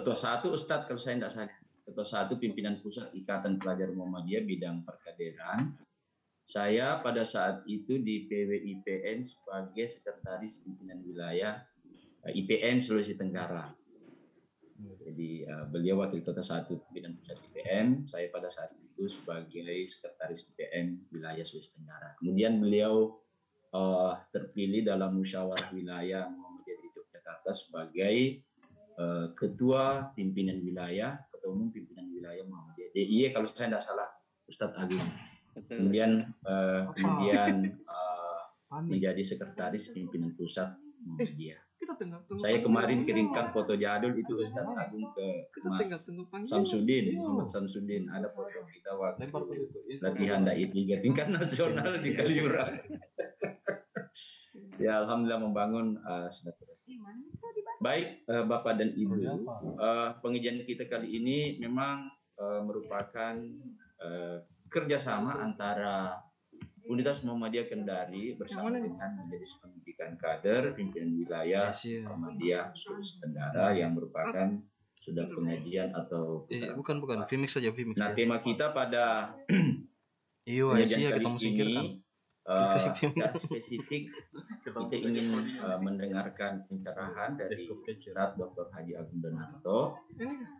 Ketua 1 Ustadz kalau saya tidak salah. Ketua 1 Pimpinan Pusat Ikatan Pelajar Muhammadiyah bidang perkaderan. Saya pada saat itu di PWIPN sebagai Sekretaris Pimpinan Wilayah IPN Sulawesi Tenggara. Jadi beliau Wakil Ketua 1 Pimpinan Pusat IPN, saya pada saat itu sebagai Sekretaris IPN Wilayah Sulawesi Tenggara. Kemudian beliau terpilih dalam musyawarah wilayah Muhammadiyah di Yogyakarta sebagai Ketua Pimpinan Wilayah, Ketua Umum Pimpinan Wilayah Muhammadiyah DIY kalau saya tidak salah, Ustadz Agung. Kemudian menjadi Sekretaris Pimpinan Pusat Muhammadiyah. Saya kemarin kirimkan foto jadul itu Ustadz Agung ke Mas Samsudin, Muhammad Samsudin. Ada foto kita waktu latihan DAI 3 tingkat nasional di Kaliurang. Ya, alhamdulillah membangun silaturahmi. Baik, Bapak dan Ibu, pengajian kita kali ini memang merupakan kerjasama antara Universitas Muhammadiyah Kendari bersama dengan Majelis Pendidikan Kader Pimpinan Wilayah Muhammadiyah Sulawesi Tenggara yang merupakan sudah pengajian atau bukan Vimix saja Vimix. Nah, tema kita pada pengajian kali ini secara spesifik kita ingin mendengarkan pencerahan dari Ustadz Dr. Haji Agung Donarto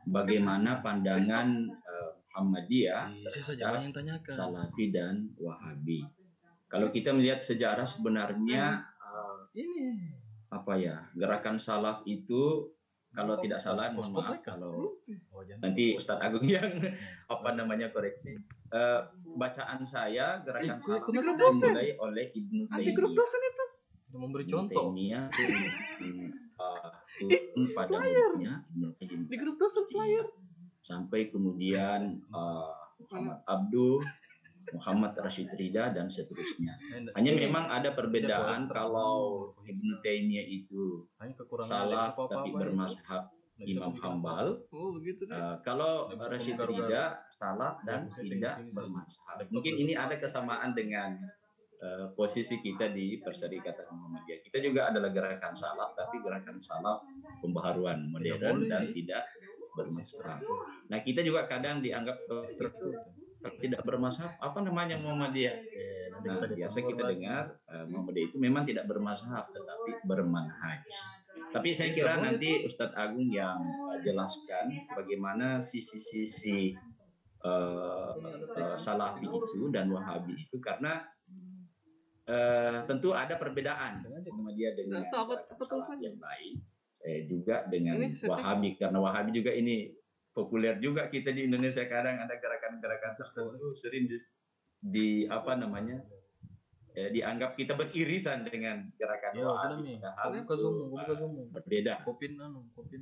bagaimana pandangan Muhammadiyah terhadap Salafi dan Wahabi. Kalau kita melihat sejarah sebenarnya gerakan salaf itu kalau tidak salah, mohon maaf kalau nanti Ustadz Agung yang koreksi. Bacaan saya gerakan salaf itu dimulai oleh Ibnu Taimiyah. Memberi contoh. Taimiyah turun pada mulutnya Ibnu Taimiyah. Sampai kemudian Muhammad Abduh, Muhammad Rashid Ridha dan seterusnya. Hanya memang ada perbedaan kalau Ibnu Taimiyah itu salah tapi bermazhab Imam Hambal. Kalau Rashid Ridha salah dan tidak bermazhab. Mungkin ini ada kesamaan dengan posisi kita di Perserikatan Muhammadiyah. Kita juga adalah gerakan salaf tapi gerakan salaf pembaharuan modern dan tidak bermazhab. Nah, kita juga kadang dianggap tidak bermazhab, apa namanya Muhammadiyah? Nah, biasa kita dengar Muhammadiyah itu memang tidak bermazhab tetapi bermanhaj. Tapi saya kira nanti Ustadz Agung yang jelaskan bagaimana sisi-sisi Salafi itu dan Wahabi itu karena tentu ada perbedaan Muhammadiyah dengan Salaf yang lain. Saya juga dengan Wahabi karena Wahabi juga ini populer juga kita di Indonesia, kadang ada gerakan-gerakan tertentu sering dianggap kita beririsan dengan gerakan Wahabi, padahal berbeda.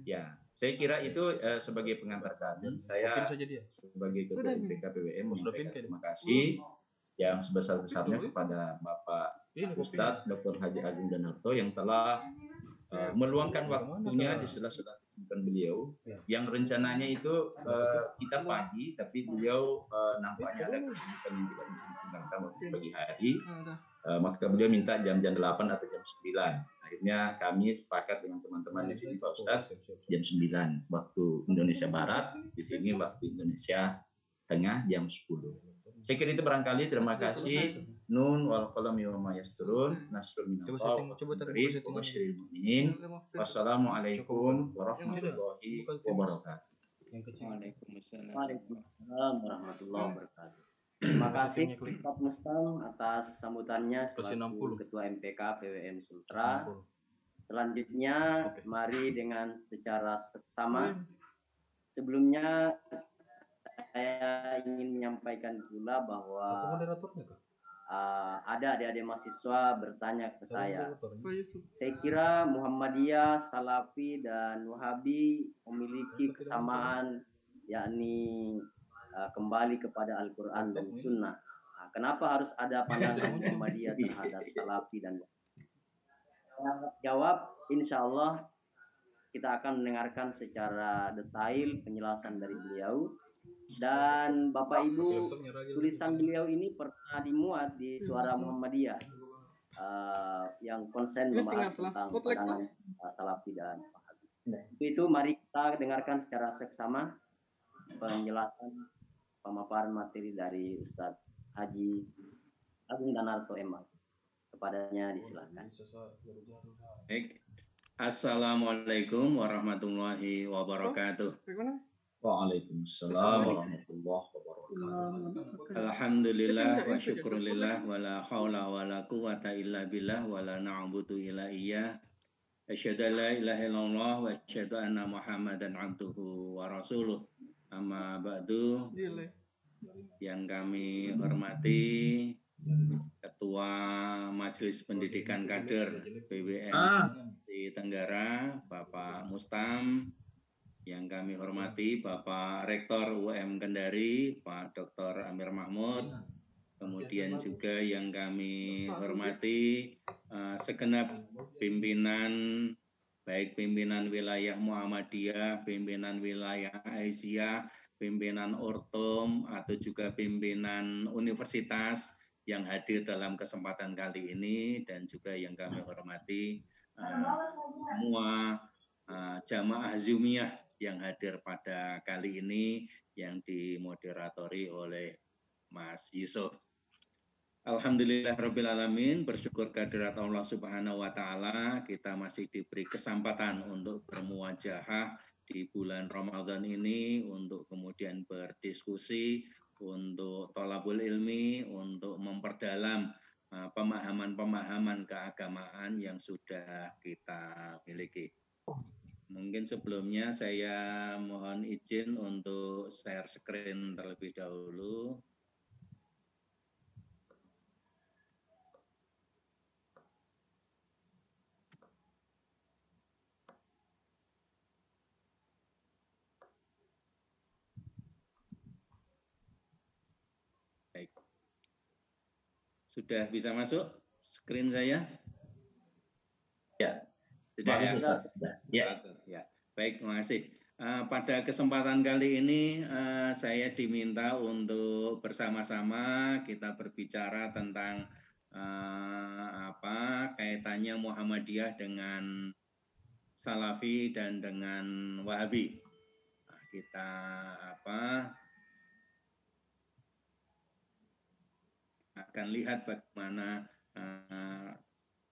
Ya, saya kira itu sebagai pengantar kami, saya sebagai Ketua MPK PWM menyampaikan terima kasih yang sebesar-besarnya kepada Bapak Ustadz Dr. Haji Agung Donarto yang telah meluangkan waktunya di sela-sela kesibukan beliau yang rencananya itu kita pagi tapi beliau nampaknya ada kesibukan yang tidak bisa ditinggalkan waktu pagi hari, maka beliau minta jam-jam 8 atau jam 9. Akhirnya kami sepakat dengan teman-teman di sini Pak Ustadz jam 9 waktu Indonesia Barat, di sini waktu Indonesia Tengah jam 10. Saya kira itu barangkali. Terima kasih. Nun wal qalami wa ma yasturun. Nasrul minallah wa basyiril mu'minin. Wassalamualaikum warahmatullahi wabarakatuh. Waalaikumsalam warahmatullahi wabarakatuh. Terima kasih Pak Mustam atas sambutannya selaku Ketua MPK PWM Sultra. Selanjutnya mari dengan secara seksama. Sebelumnya saya ingin menyampaikan pula bahwa ada adik-adik mahasiswa bertanya ke saya. Saya kira Muhammadiyah, Salafi, dan Wahabi memiliki kesamaan, yakni kembali kepada Al-Quran dan Sunnah. Kenapa harus ada pandangan Muhammadiyah terhadap Salafi dan Wahabi? Jawab, insya Allah kita akan mendengarkan secara detail penjelasan dari beliau. Dan Bapak Ibu, tulisan beliau ini pernah dimuat di Suara Muhammadiyah yang konsen membahas tentang pandangan Salafi dan Wahabi. Itu mari Kita dengarkan secara seksama penjelasan pemaparan materi dari Ustadz Haji Agung Danarto Emal. Kepadanya disilakan. Baik. Assalamualaikum warahmatullahi wabarakatuh. Waalaikumsalam warahmatullahi wabarakatuh. Alhamdulillah wa syukurillah wa la haula wa la quwata illa billah wa la na'budu illa iyyah. Asyhadu an la ilaha illallah wa asyhadu anna Muhammadan abduhu wa rasuluh. Amma ba'du. Yang kami hormati Ketua Majelis Pendidikan Kader PWM di Tenggara, Bapak Mustam. Yang kami hormati Bapak Rektor UM Kendari, Pak Dr. Amir Mahmud. Kemudian juga yang kami hormati segenap pimpinan, baik pimpinan wilayah Muhammadiyah, pimpinan wilayah Aisyah, pimpinan Ortom, atau juga pimpinan universitas yang hadir dalam kesempatan kali ini, dan juga yang kami hormati semua jamaah Zumiyah yang hadir pada kali ini yang dimoderatori oleh Mas Yusuf. Alhamdulillah Rabbil Alamin, bersyukur kehadirat Allah Subhanahu wa Ta'ala, kita masih diberi kesempatan untuk bermuajahah di bulan Ramadan ini, untuk kemudian berdiskusi, untuk thalabul ilmi, untuk memperdalam pemahaman-pemahaman keagamaan yang sudah kita miliki. Mungkin sebelumnya saya mohon izin untuk share screen terlebih dahulu. Baik. Sudah bisa masuk screen saya? Ya. Sudah ya? Ya. Baik, terima kasih. Pada kesempatan kali ini saya diminta untuk bersama-sama kita berbicara tentang kaitannya Muhammadiyah dengan Salafi dan dengan Wahabi. Nah, kita akan lihat bagaimana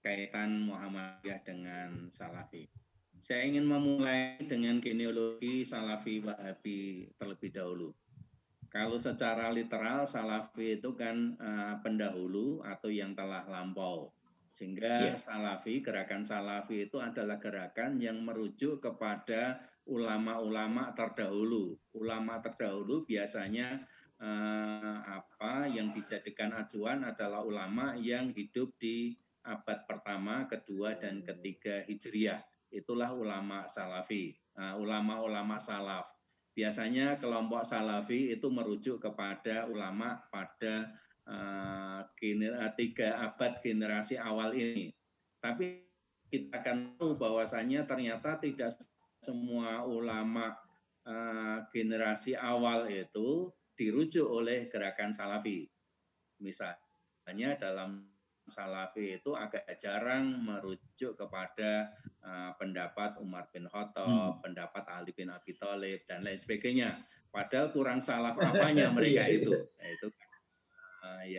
kaitan Muhammadiyah dengan Salafi. Saya ingin memulai dengan genealogi Salafi Wahabi terlebih dahulu. Kalau secara literal Salafi itu kan pendahulu atau yang telah lampau. Sehingga Salafi, gerakan Salafi itu adalah gerakan yang merujuk kepada ulama-ulama terdahulu. Ulama terdahulu biasanya yang dijadikan acuan adalah ulama yang hidup di abad pertama, kedua, dan ketiga Hijriah. Itulah ulama Salafi, ulama-ulama Salaf. Biasanya kelompok Salafi itu merujuk kepada ulama pada 3 abad generasi awal ini. Tapi kita akan tahu bahwasanya ternyata tidak semua ulama generasi awal itu dirujuk oleh gerakan Salafi. Misalnya dalam Salafi itu agak jarang merujuk kepada pendapat Umar bin Khattab, pendapat Ali bin Abi Thalib, dan lain sebagainya. Padahal kurang salaf apanya mereka itu. Itu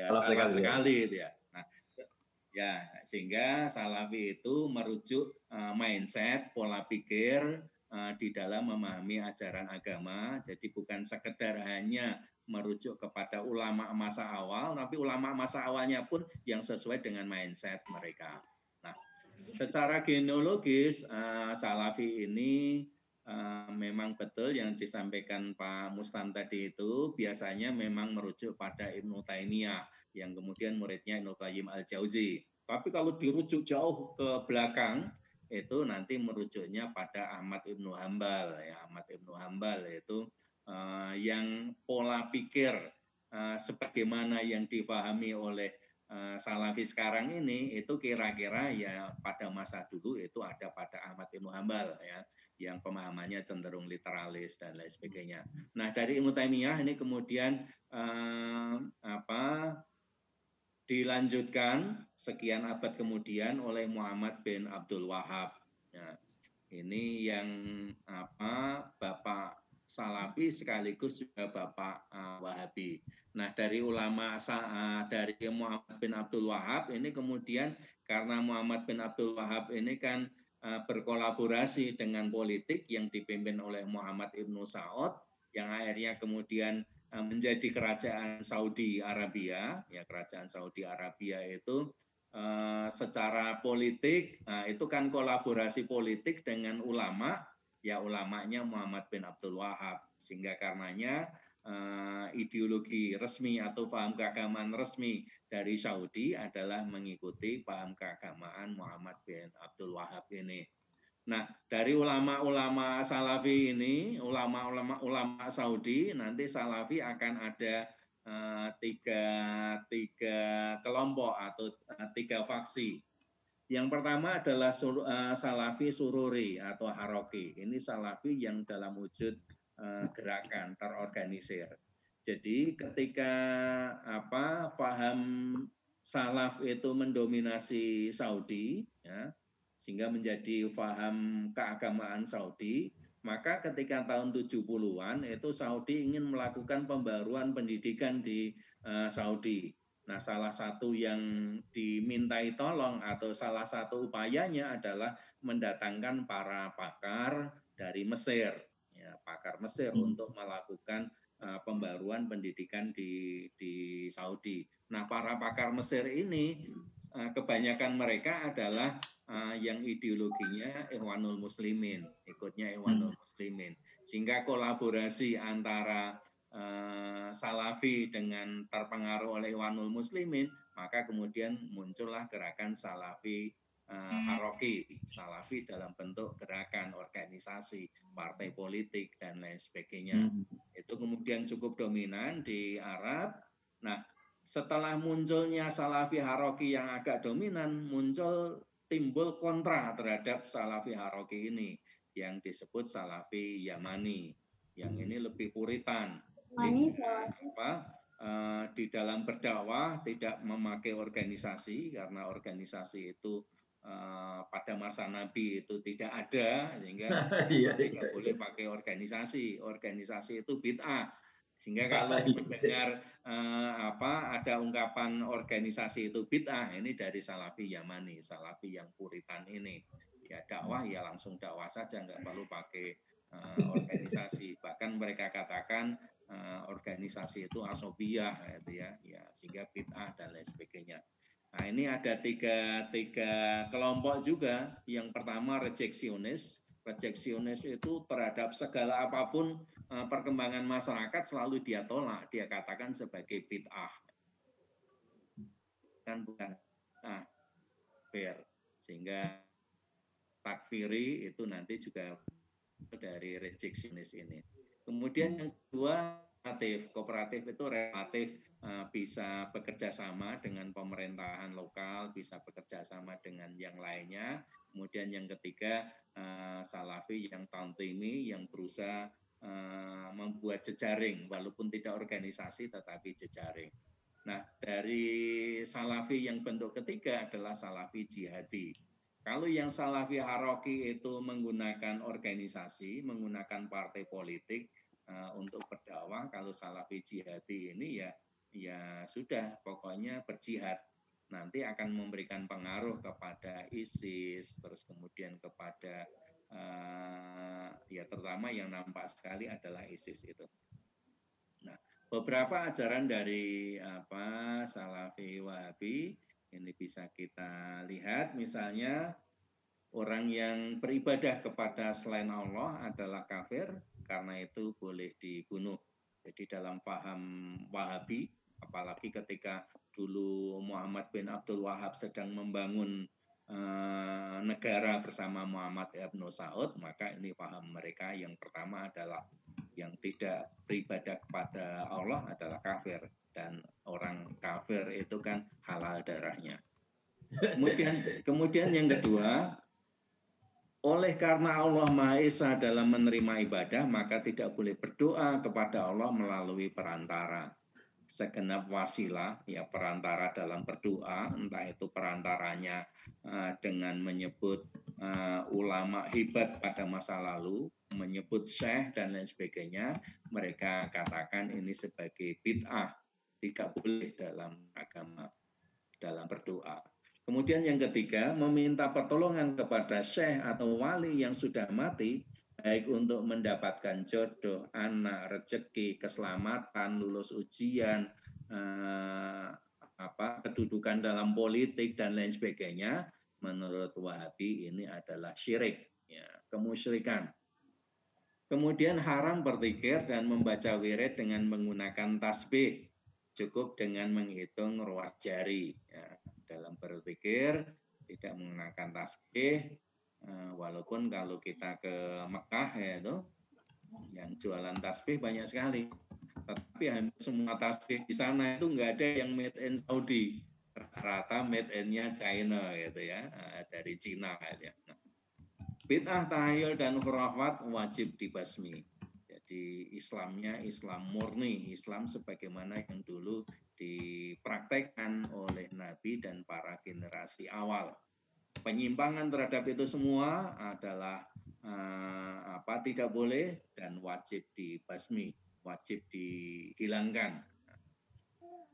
salah sekali itu ya. Nah, sehingga Salafi itu merujuk mindset, pola pikir di dalam memahami ajaran agama. Jadi bukan sekedar hanya merujuk kepada ulama masa awal, tapi ulama masa awalnya pun yang sesuai dengan mindset mereka. Nah, secara genealogis Salafi ini memang betul yang disampaikan Pak Mustam tadi itu biasanya memang merujuk pada Ibnu Taimiyah yang kemudian muridnya Ibnu Qayyim Al-Jauzi. Tapi kalau dirujuk jauh ke belakang itu nanti merujuknya pada Ahmad Ibnu Hambal. Ya, Ahmad Ibnu Hambal itu yang pola pikir sebagaimana yang difahami oleh Salafi sekarang ini itu kira-kira ya pada masa dulu itu ada pada Ahmad Ibnu Hambal ya, yang pemahamannya cenderung literalis dan lain sebagainya. Nah, dari Ibnu Taimiyah ini kemudian dilanjutkan sekian abad kemudian oleh Muhammad bin Abdul Wahhab. Ya, Ini yang Bapak Salafi sekaligus juga Bapak Wahabi. Nah, dari ulama dari Muhammad bin Abdul Wahab ini kemudian karena Muhammad bin Abdul Wahab ini kan berkolaborasi dengan politik yang dipimpin oleh Muhammad Ibnu Saud yang akhirnya kemudian menjadi kerajaan Saudi Arabia. Ya, kerajaan Saudi Arabia itu secara politik itu kan kolaborasi politik dengan ulama, ya ulamanya Muhammad bin Abdul Wahab, sehingga karenanya ideologi resmi atau paham keagamaan resmi dari Saudi adalah mengikuti paham keagamaan Muhammad bin Abdul Wahab ini. Nah, dari ulama-ulama Salafi ini, ulama Saudi, nanti Salafi akan ada tiga kelompok atau tiga faksi. Yang pertama adalah Salafi Sururi atau Haroki. Ini Salafi yang dalam wujud gerakan terorganisir. Jadi ketika faham Salaf itu mendominasi Saudi, ya, sehingga menjadi faham keagamaan Saudi, maka ketika tahun 70-an itu Saudi ingin melakukan pembaruan pendidikan di Saudi. Nah, salah satu yang dimintai tolong atau salah satu upayanya adalah mendatangkan para pakar dari Mesir, ya, pakar Mesir untuk melakukan pembaruan pendidikan di Saudi. Nah, para pakar Mesir ini kebanyakan mereka adalah yang ideologinya Ikhwanul Muslimin, ikutnya Ikhwanul Muslimin, sehingga kolaborasi antara Salafi dengan terpengaruh oleh Ikhwanul Muslimin, maka kemudian muncullah gerakan Salafi Haroki, Salafi dalam bentuk gerakan, organisasi, partai politik dan lain sebagainya. Itu kemudian cukup dominan di Arab. Nah, setelah munculnya Salafi Haroki yang agak dominan, timbul kontra terhadap Salafi Haroki ini yang disebut Salafi Yamani, yang ini lebih puritan. Di dalam berdakwah tidak memakai organisasi, karena organisasi itu pada masa Nabi itu tidak ada, sehingga tidak boleh pakai organisasi. Organisasi itu bid'ah. Sehingga kalau mendengar ada ungkapan organisasi itu bid'ah, ini dari Salafi Yamani, Salafi yang puritan ini. Ya dakwah ya langsung dakwah saja, nggak perlu pakai organisasi. Bahkan mereka katakan organisasi itu asobiyah, gitu ya, sehingga bid'ah dan lain sebagainya. Nah, ini ada tiga kelompok juga. Yang pertama rejeksionis. Rejeksionis itu terhadap segala apapun perkembangan masyarakat selalu dia tolak, dia katakan sebagai bid'ah. Kan bukan fair. Sehingga takfiri itu nanti juga dari rejeksionis ini. Kemudian yang kedua, kooperatif itu relatif bisa bekerja sama dengan pemerintahan lokal, bisa bekerja sama dengan yang lainnya. Kemudian yang ketiga, Salafi yang tantimi, yang berusaha membuat jejaring, walaupun tidak organisasi tetapi jejaring. Nah, dari Salafi yang bentuk ketiga adalah Salafi jihadi. Kalau yang Salafi Haroki itu menggunakan organisasi, menggunakan partai politik untuk berdakwah, kalau Salafi jihadi ini ya sudah, pokoknya berjihad. Nanti akan memberikan pengaruh kepada ISIS, terus kemudian kepada ya terutama yang nampak sekali adalah ISIS itu. Nah, beberapa ajaran dari Salafi Wahabi ini bisa kita lihat, misalnya orang yang beribadah kepada selain Allah adalah kafir, karena itu boleh dibunuh. Jadi dalam paham Wahabi, apalagi ketika dulu Muhammad bin Abdul Wahab sedang membangun negara bersama Muhammad Ibnu Saud, maka ini paham mereka yang pertama adalah yang tidak beribadah kepada Allah adalah kafir, dan orang kafir itu kan halal darahnya. Kemudian yang kedua, oleh karena Allah Maha Esa dalam menerima ibadah, maka tidak boleh berdoa kepada Allah melalui perantara. segenap wasilah, ya perantara dalam berdoa, entah itu perantaranya dengan menyebut ulama hebat pada masa lalu, menyebut syekh dan lain sebagainya, mereka katakan ini sebagai bid'ah, tidak boleh dalam agama, dalam berdoa. Kemudian yang ketiga, meminta pertolongan kepada syekh atau wali yang sudah mati, baik untuk mendapatkan jodoh, anak, rezeki, keselamatan, lulus ujian, kedudukan dalam politik dan lain sebagainya, menurut Wahabi ini adalah syirik, ya, kemusyrikan. Kemudian haram berzikir dan membaca wirid dengan menggunakan tasbih, cukup dengan menghitung ruas jari. Ya, dalam berzikir tidak menggunakan tasbih, walaupun kalau kita ke Mekah ya itu yang jualan tasbih banyak sekali, tapi hampir semua tasbih di sana itu nggak ada yang made in Saudi, rata made in-nya China gitu ya, dari Cina ya. Nah, bid'ah, tahayul dan khurafat wajib dibasmi. Jadi Islamnya Islam murni, Islam sebagaimana yang dulu dipraktekkan oleh Nabi dan para generasi awal. Penyimpangan terhadap itu semua adalah tidak boleh dan wajib dibasmi, wajib dihilangkan.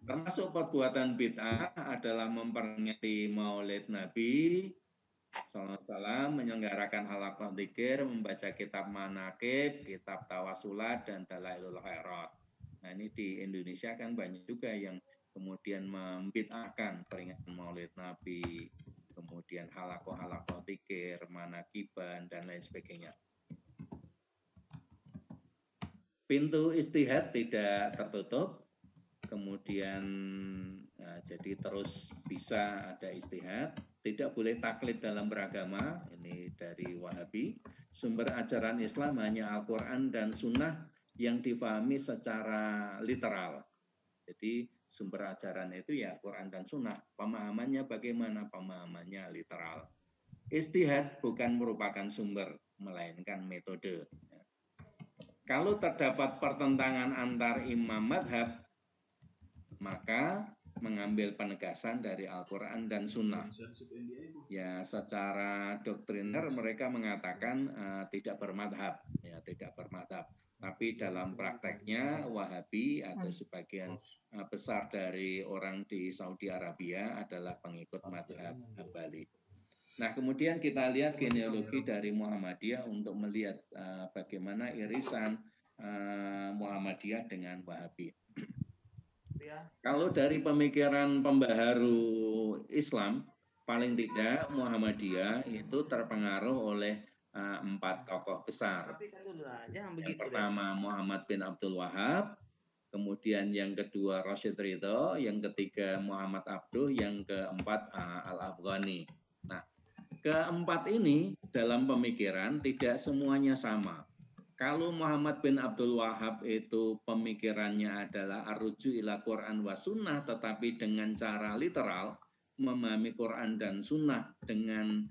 Termasuk perbuatan bid'ah adalah memperingati Maulid Nabi SAW, menyelenggarakan halaqah dzikir, membaca kitab manaqib, kitab tawasulat, dan dalailul khairat. Nah, ini di Indonesia kan banyak juga yang kemudian membid'ahkan peringatan Maulid Nabi, kemudian halaqah dzikir, manaqiban, dan lain sebagainya. Pintu istihad tidak tertutup, kemudian jadi terus bisa ada istihad. Tidak boleh taklid dalam beragama, ini dari Wahabi. Sumber ajaran Islam hanya Al-Quran dan Sunnah yang difahami secara literal. Jadi sumber ajaran itu ya Quran dan Sunnah. Pemahamannya bagaimana? Pemahamannya literal. Istihad bukan merupakan sumber, melainkan metode. Kalau terdapat pertentangan antar imam madhab, maka mengambil penegasan dari Al-Quran dan Sunnah. Ya, secara doktriner mereka mengatakan tidak bermadhab, ya tidak bermadhab. Tapi dalam prakteknya Wahabi atau sebagian besar dari orang di Saudi Arabia adalah pengikut madhab Hambali. Nah, kemudian kita lihat genealogi dari Muhammadiyah untuk melihat bagaimana irisan Muhammadiyah dengan Wahabi. Kalau dari pemikiran pembaharu Islam, paling tidak Muhammadiyah itu terpengaruh oleh 4 tokoh besar. Yang pertama Muhammad bin Abdul Wahab, kemudian yang kedua Rashid Ridho, yang ketiga Muhammad Abduh, yang keempat Al-Afghani. Nah, keempat ini dalam pemikiran tidak semuanya sama. Kalau Muhammad bin Abdul Wahab itu pemikirannya adalah arruju ila Quran wa sunnah, tetapi dengan cara literal, memahami Quran dan sunnah dengan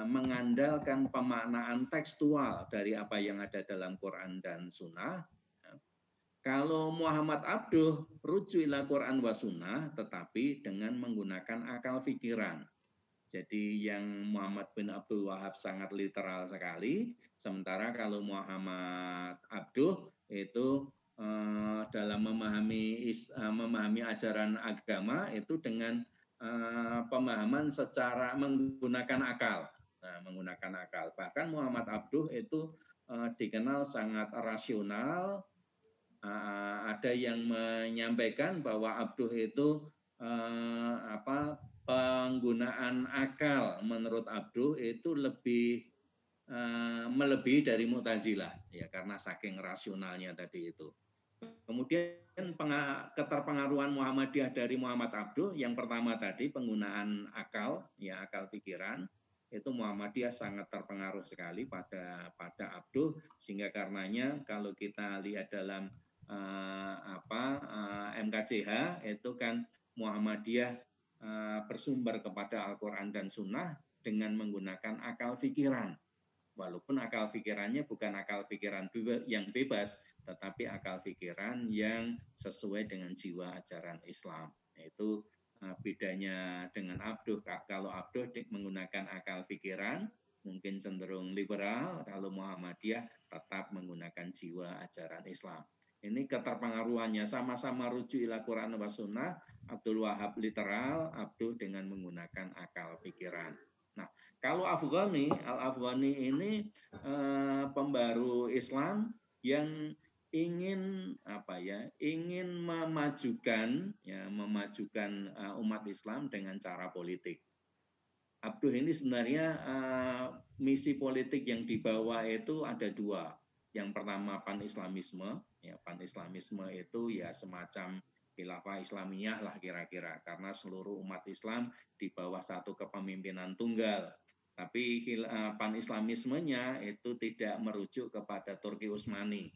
mengandalkan pemaknaan tekstual dari apa yang ada dalam Quran dan sunnah. Kalau Muhammad Abduh, ruju ila Quran wa sunnah, tetapi dengan menggunakan akal pikiran. Jadi yang Muhammad bin Abdul Wahab sangat literal sekali, sementara kalau Muhammad Abduh itu dalam memahami ajaran agama itu dengan pemahaman secara menggunakan akal. Nah, menggunakan akal. Bahkan Muhammad Abduh itu dikenal sangat rasional. Ada yang menyampaikan bahwa Abduh itu penggunaan akal menurut Abduh itu lebih melebihi dari Mu'tazilah, ya karena saking rasionalnya tadi itu. Kemudian keterpengaruhan Muhammadiyah dari Muhammad Abduh, yang pertama tadi penggunaan akal, ya akal pikiran, itu Muhammadiyah sangat terpengaruh sekali pada Abduh, sehingga karenanya kalau kita lihat dalam MKCH itu kan Muhammadiyah bersumber kepada Al-Quran dan Sunnah dengan menggunakan akal pikiran. Walaupun akal pikirannya bukan akal pikiran yang bebas, tetapi akal pikiran yang sesuai dengan jiwa ajaran Islam. Itu bedanya dengan Abduh. Kalau Abduh menggunakan akal pikiran, mungkin cenderung liberal, kalau Muhammadiyah tetap menggunakan jiwa ajaran Islam. Ini keterpengaruhannya sama-sama rujuk ila Quran wa Sunnah, Abdul Wahab literal, Abduh dengan menggunakan akal pikiran. Nah, kalau Al-Afghani ini pembaru Islam yang ingin ingin memajukan umat Islam dengan cara politik. Abduh ini sebenarnya misi politik yang dibawa itu ada dua. Yang pertama pan-Islamisme, ya pan-Islamisme itu ya semacam khilafah Islamiyah lah kira-kira, karena seluruh umat Islam di bawah satu kepemimpinan tunggal. Tapi pan-Islamismenya itu tidak merujuk kepada Turki Utsmani,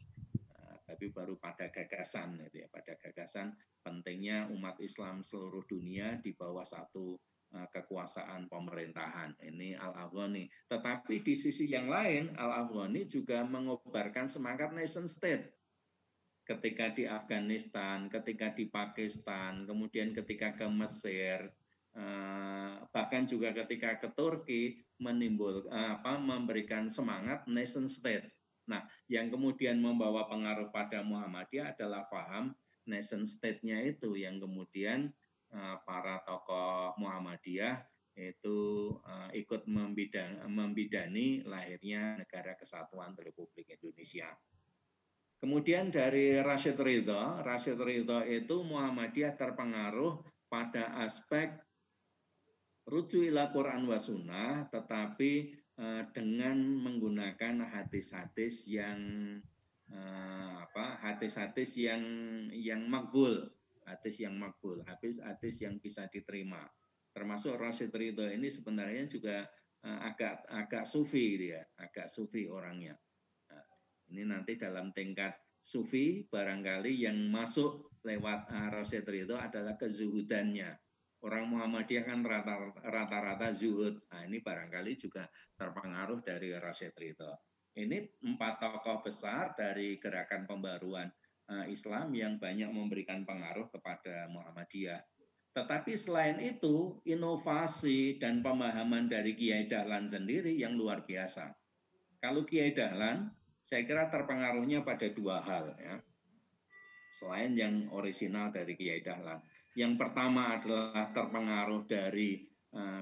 tapi baru pada gagasan, gitu ya, pada gagasan pentingnya umat Islam seluruh dunia di bawah satu kekuasaan pemerintahan. Ini Al-Afghani. Tetapi di sisi yang lain, Al-Afghani juga mengobarkan semangat nation state. Ketika di Afghanistan, ketika di Pakistan, kemudian ketika ke Mesir, bahkan juga ketika ke Turki, memberikan semangat nation state. Nah, yang kemudian membawa pengaruh pada Muhammadiyah adalah paham nation state-nya itu, yang kemudian para tokoh Muhammadiyah itu ikut membidani lahirnya Negara Kesatuan Republik Indonesia. Kemudian dari Rashid Ridha itu Muhammadiyah terpengaruh pada aspek rujuk ila Quran wa Sunnah, tetapi dengan menggunakan hadis-hadis yang yang makbul, hadis yang bisa diterima. Termasuk Rashid Ridha ini sebenarnya juga agak sufi dia, agak sufi orangnya. Nah, ini nanti dalam tingkat sufi barangkali yang masuk lewat Rashid Ridha adalah kezuhudannya. Orang Muhammadiyah kan rata-rata zuhud. Nah, ini barangkali juga terpengaruh dari Rashid Ridha. Ini 4 tokoh besar dari gerakan pembaruan Islam yang banyak memberikan pengaruh kepada Muhammadiyah. Tetapi selain itu, inovasi dan pemahaman dari Kiai Dahlan sendiri yang luar biasa. Kalau Kiai Dahlan, saya kira terpengaruhnya pada 2 hal, ya. Selain yang orisinal dari Kiai Dahlan. Yang pertama adalah terpengaruh dari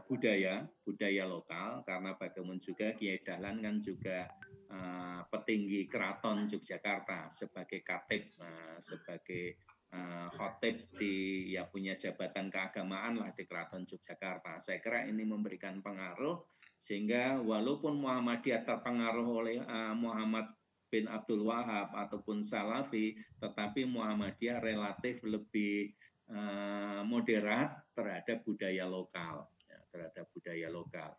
budaya lokal, karena bagaimana juga Kiai Dahlan kan juga petinggi Keraton Yogyakarta sebagai khatib, sebagai khotib punya jabatan keagamaan lah di Keraton Yogyakarta. Saya kira ini memberikan pengaruh sehingga walaupun Muhammadiyah terpengaruh oleh Muhammad bin Abdul Wahab ataupun Salafi, tetapi Muhammadiyah relatif lebih moderat terhadap budaya lokal,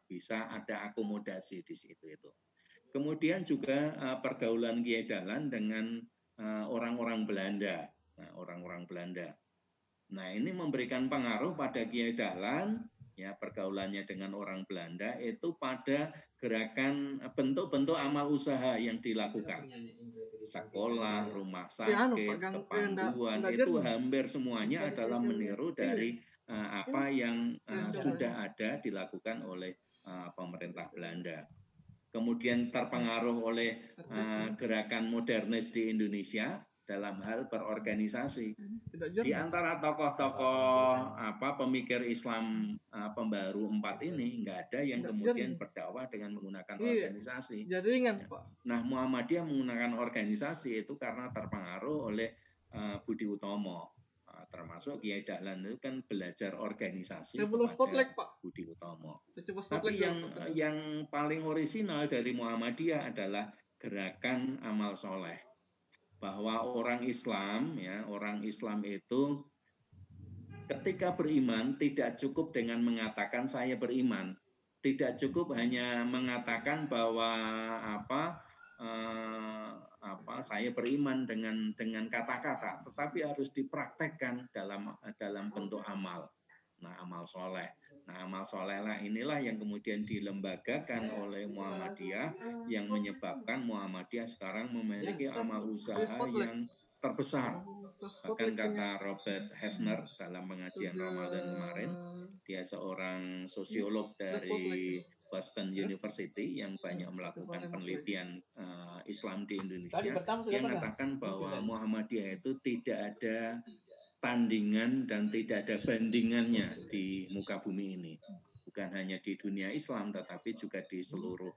bisa ada akomodasi di situ itu. Kemudian juga pergaulan Kiai Dahlan dengan orang-orang Belanda. Nah, ini memberikan pengaruh pada Kiai Dahlan, ya, pergaulannya dengan orang Belanda itu pada gerakan bentuk-bentuk amal usaha yang dilakukan. Sekolah, rumah sakit, kepanduan, itu hampir semuanya adalah meniru dari apa yang sudah ada dilakukan oleh pemerintah Belanda. Kemudian terpengaruh oleh gerakan modernis di Indonesia dalam hal berorganisasi. Di antara tokoh-tokoh pemikir Islam pembaru 4 ini nggak ada yang kemudian berdakwah dengan menggunakan organisasi. Nah, Muhammadiyah menggunakan organisasi itu karena terpengaruh oleh Budi Utomo. Termasuk Kiai Dahlan itu kan belajar organisasi kepada Budi Utomo. Tapi yang paling orisinal dari Muhammadiyah adalah gerakan amal soleh. Bahwa orang Islam itu ketika beriman tidak cukup dengan mengatakan saya beriman, tidak cukup hanya mengatakan bahwa saya beriman dengan kata-kata, tetapi harus dipraktekkan dalam bentuk amal. Nah, amal soleh. Nah, amal solelah inilah yang kemudian dilembagakan oleh Muhammadiyah, yang menyebabkan Muhammadiyah sekarang memiliki amal usaha yang terbesar. Bahkan kata Robert Hefner dalam pengajian Ramadan kemarin, dia seorang sosiolog dari Boston University yang banyak melakukan penelitian Islam di Indonesia, yang mengatakan bahwa Muhammadiyah itu tidak ada tandingan dan tidak ada bandingannya di muka bumi ini. Bukan hanya di dunia Islam, tetapi juga di seluruh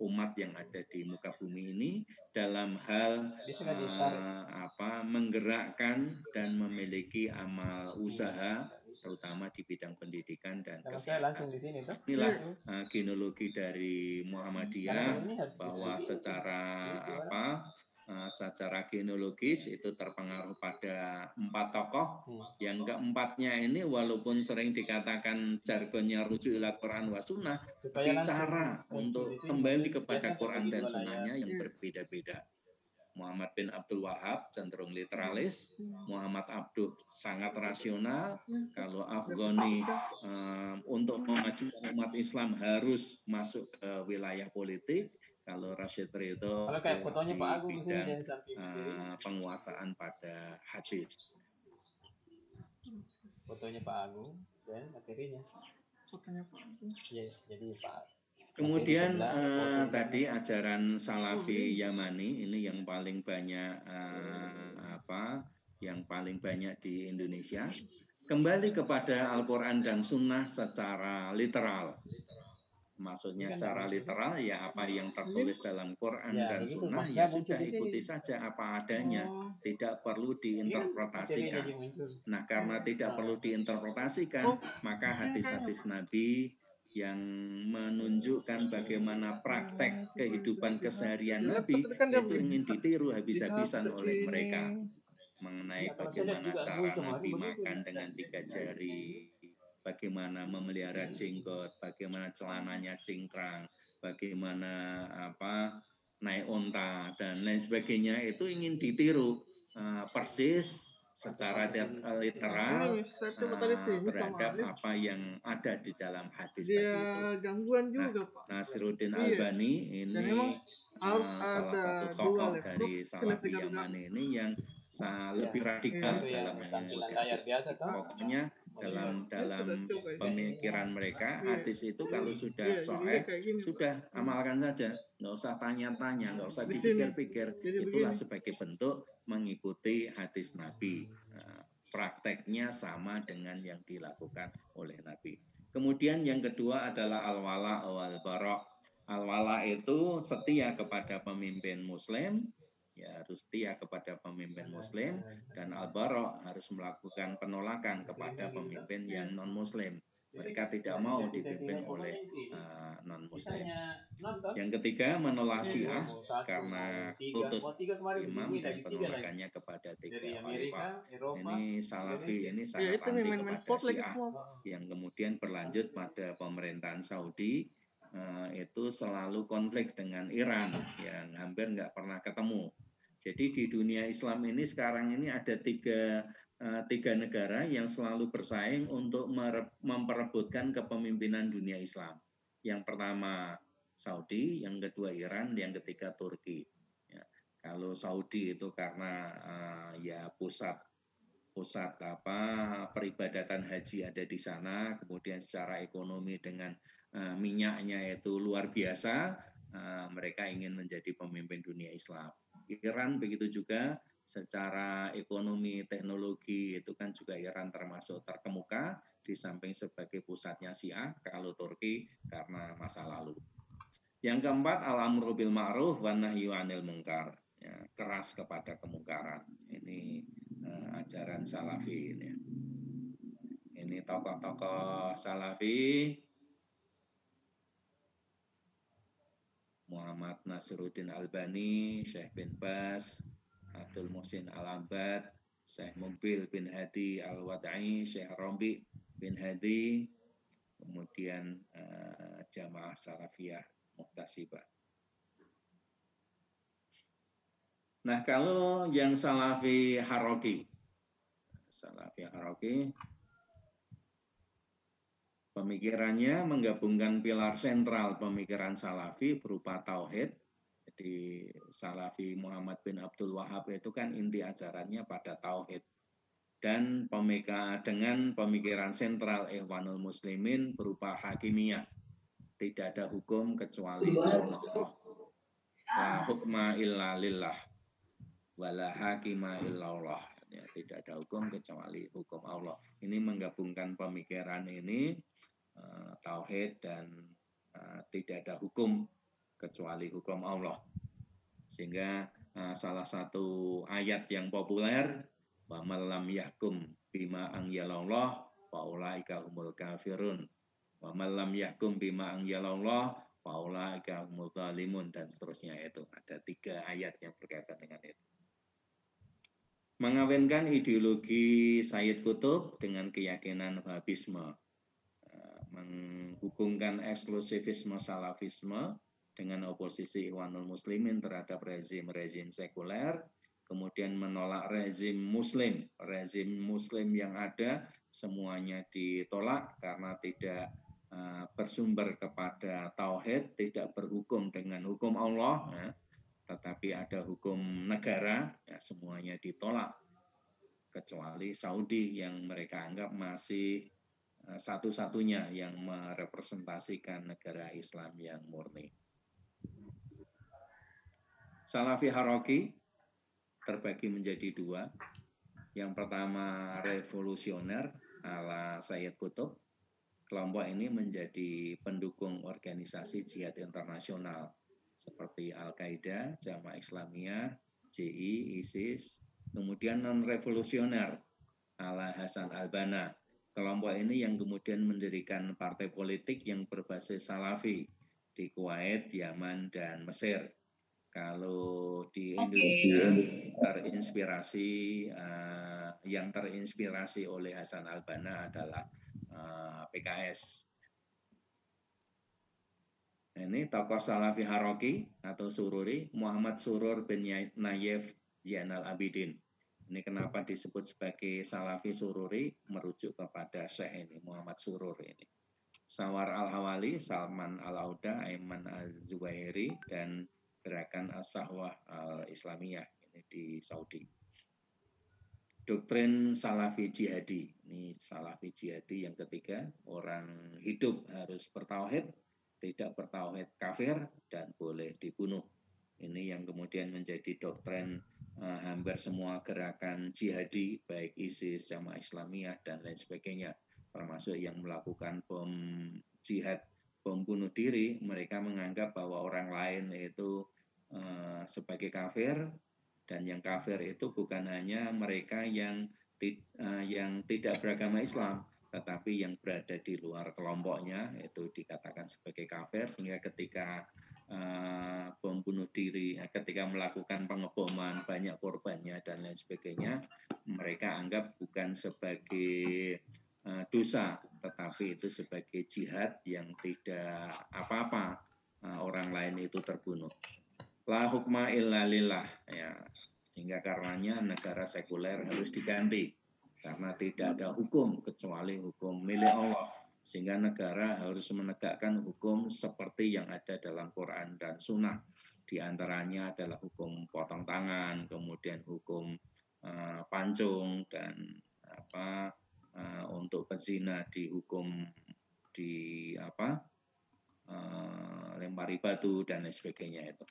umat yang ada di muka bumi ini dalam hal menggerakkan dan memiliki amal usaha, terutama di bidang pendidikan dan kesehatan. Inilah genealogi dari Muhammadiyah, bahwa secara genealogis itu terpengaruh pada 4 tokoh. Yang keempatnya ini walaupun sering dikatakan jargonnya rujuk ila Quran wa sunnah, tapi cara untuk kembali kepada Quran dan sunnahnya yang berbeda-beda. Muhammad bin Abdul Wahab cenderung literalis, Muhammad Abduh sangat rasional. Kalau Afghani untuk memajukan umat Islam harus masuk ke wilayah politik. Kalau Rashid Ridho di bidang penguasaan pada hadis. Fotonya Pak Agung dan materinya. Fotonya Pak Agung. Ya, jadi Pak. Kemudian tadi ajaran Salafi Yamani ini yang paling banyak di Indonesia. Kembali kepada Al-Quran dan Sunnah secara literal. Maksudnya secara literal ya apa yang tertulis dalam Quran dan Sunnah ya sudah ikuti saja apa adanya, tidak perlu diinterpretasikan. Nah, karena tidak perlu diinterpretasikan, maka hadis-hadis Nabi yang menunjukkan bagaimana praktek kehidupan keseharian Nabi itu ingin ditiru habis-habisan oleh mereka, mengenai bagaimana cara Nabi makan dengan 3 jari, bagaimana memelihara jenggot, bagaimana celananya cingkrang, bagaimana naik onta dan lain sebagainya, itu ingin ditiru persis secara literal terhadap apa yang ada di dalam hadis tadi itu. Nasiruddin Albani ini salah satu tokoh dari Salafi Yamani ini yang lebih radikal dalam mengikuti hadis. Pokoknya dalam pemikiran mereka hadis itu kalau sudah sahih, sudah amalkan saja, nggak usah tanya-tanya, nggak usah dipikir-pikir. Itulah sebagai bentuk mengikuti hadis Nabi. Prakteknya sama dengan yang dilakukan oleh Nabi. Kemudian yang kedua adalah al-wala wal bara'. Al-wala itu setia kepada pemimpin Muslim, ya harus setia kepada pemimpin Muslim, dan al-bara' harus melakukan penolakan kepada pemimpin yang non-Muslim. Mereka tidak mau dipimpin oleh non-Muslim. Yang ketiga, menolak Syiah karena kultus imam dan penolakannya kepada 3 khalifah. Ini Salafi ini sangat anti kepada Syiah, yang kemudian berlanjut pada pemerintahan Saudi. Itu selalu konflik dengan Iran yang hampir nggak pernah ketemu. Jadi di dunia Islam ini sekarang ini ada tiga negara yang selalu bersaing untuk memperebutkan kepemimpinan dunia Islam. Yang pertama Saudi, yang kedua Iran, yang ketiga Turki. Ya, kalau Saudi itu karena pusat peribadatan haji ada di sana, kemudian secara ekonomi dengan minyaknya itu luar biasa, mereka ingin menjadi pemimpin dunia Islam. Iran begitu juga, secara ekonomi teknologi itu kan juga Iran termasuk terkemuka, di samping sebagai pusatnya Syiah. Kalau Turki karena masa lalu. Yang keempat, al-amru bil ma'ruf wan nahyu 'anil munkar, ya, keras kepada kemungkaran. Ini ajaran Salafi ini. Ini tokoh-tokoh Salafi. Muhammad Nasiruddin Albani, Syekh bin Bas, Abdul Muhsin Al-Abbad, Syekh Mubil bin Hadi Al-Wad'i, Syekh Rombi bin Hadi, kemudian Jamaah Salafiyah Muhtasibah. Nah, kalau yang Salafi Haroki Pemikirannya menggabungkan pilar sentral pemikiran Salafi berupa tauhid. Jadi Salafi Muhammad bin Abdul Wahhab itu kan inti ajarannya pada tauhid. Dan dengan pemikiran sentral Ikhwanul Muslimin berupa hakimiyah. Tidak ada hukum kecuali Allah. La hukma illa lillah. Wala hakima illallah. Ya, tidak ada hukum kecuali hukum Allah. Ini menggabungkan pemikiran ini, tauhid dan tidak ada hukum kecuali hukum Allah. Sehingga salah satu ayat yang populer, wa man lam yahkum bima anzalallah fa ulaika humul kafirun. Wa man lam yahkum bima anzalallah fa ulaika humul zalimun, dan seterusnya. Itu ada 3 ayat yang berkaitan dengan itu. Mengawinkan ideologi Sayyid Qutb dengan keyakinan Wahhabisme, menghubungkan eksklusivisme Salafisme dengan oposisi Ikhwanul Muslimin terhadap rezim-rezim sekuler, kemudian menolak rezim Muslim yang ada semuanya ditolak karena tidak bersumber kepada tauhid, tidak berhukum dengan hukum Allah, ya, tetapi ada hukum negara, ya, semuanya ditolak kecuali Saudi yang mereka anggap masih satu-satunya yang merepresentasikan negara Islam yang murni. Salafi Haraki terbagi menjadi 2. Yang pertama revolusioner ala Sayyid Qutb. Kelompok ini menjadi pendukung organisasi jihad internasional seperti Al-Qaeda, Jamaah Islamiyah, JI, ISIS. Kemudian non-revolusioner ala Hasan al-Banna. Kelompok ini yang kemudian mendirikan partai politik yang berbasis Salafi di Kuwait, Yaman, dan Mesir. Kalau di Indonesia yang terinspirasi oleh Hasan al-Banna adalah PKS. Ini tokoh Salafi Haraki atau Sururi, Muhammad Surur bin Nayef Zainal Abidin. Ini kenapa disebut sebagai Salafi Sururi, merujuk kepada Syekh ini, Muhammad Surur ini. Sawar al-Hawali, Salman al-Auda, Aiman al-Zuwairi, dan Gerakan As-Sahwah al-Islamiyah ini di Saudi. Doktrin Salafi Jihadi, ini Salafi Jihadi yang ketiga, orang hidup harus bertauhid, tidak bertauhid kafir, dan boleh dibunuh. Ini yang kemudian menjadi doktrin hampir semua gerakan jihadi, baik ISIS, Jamaah Islamiyah, dan lain sebagainya, termasuk yang melakukan bom jihad, bom bunuh diri. Mereka menganggap bahwa orang lain itu sebagai kafir, dan yang kafir itu bukan hanya mereka yang tidak beragama Islam, tetapi yang berada di luar kelompoknya itu dikatakan sebagai kafir, sehingga ketika bom bunuh diri, ketika melakukan pengeboman banyak korbannya dan lain sebagainya, mereka anggap bukan sebagai dosa, tetapi itu sebagai jihad yang tidak apa-apa orang lain itu terbunuh. La hukma illa lillah, ya, sehingga karenanya negara sekuler harus diganti karena tidak ada hukum kecuali hukum milik Allah. Sehingga negara harus menegakkan hukum seperti yang ada dalam Quran dan Sunnah. Di antaranya adalah hukum potong tangan, kemudian hukum pancung, dan untuk pezina dihukum lempari batu dan lain sebagainya itu.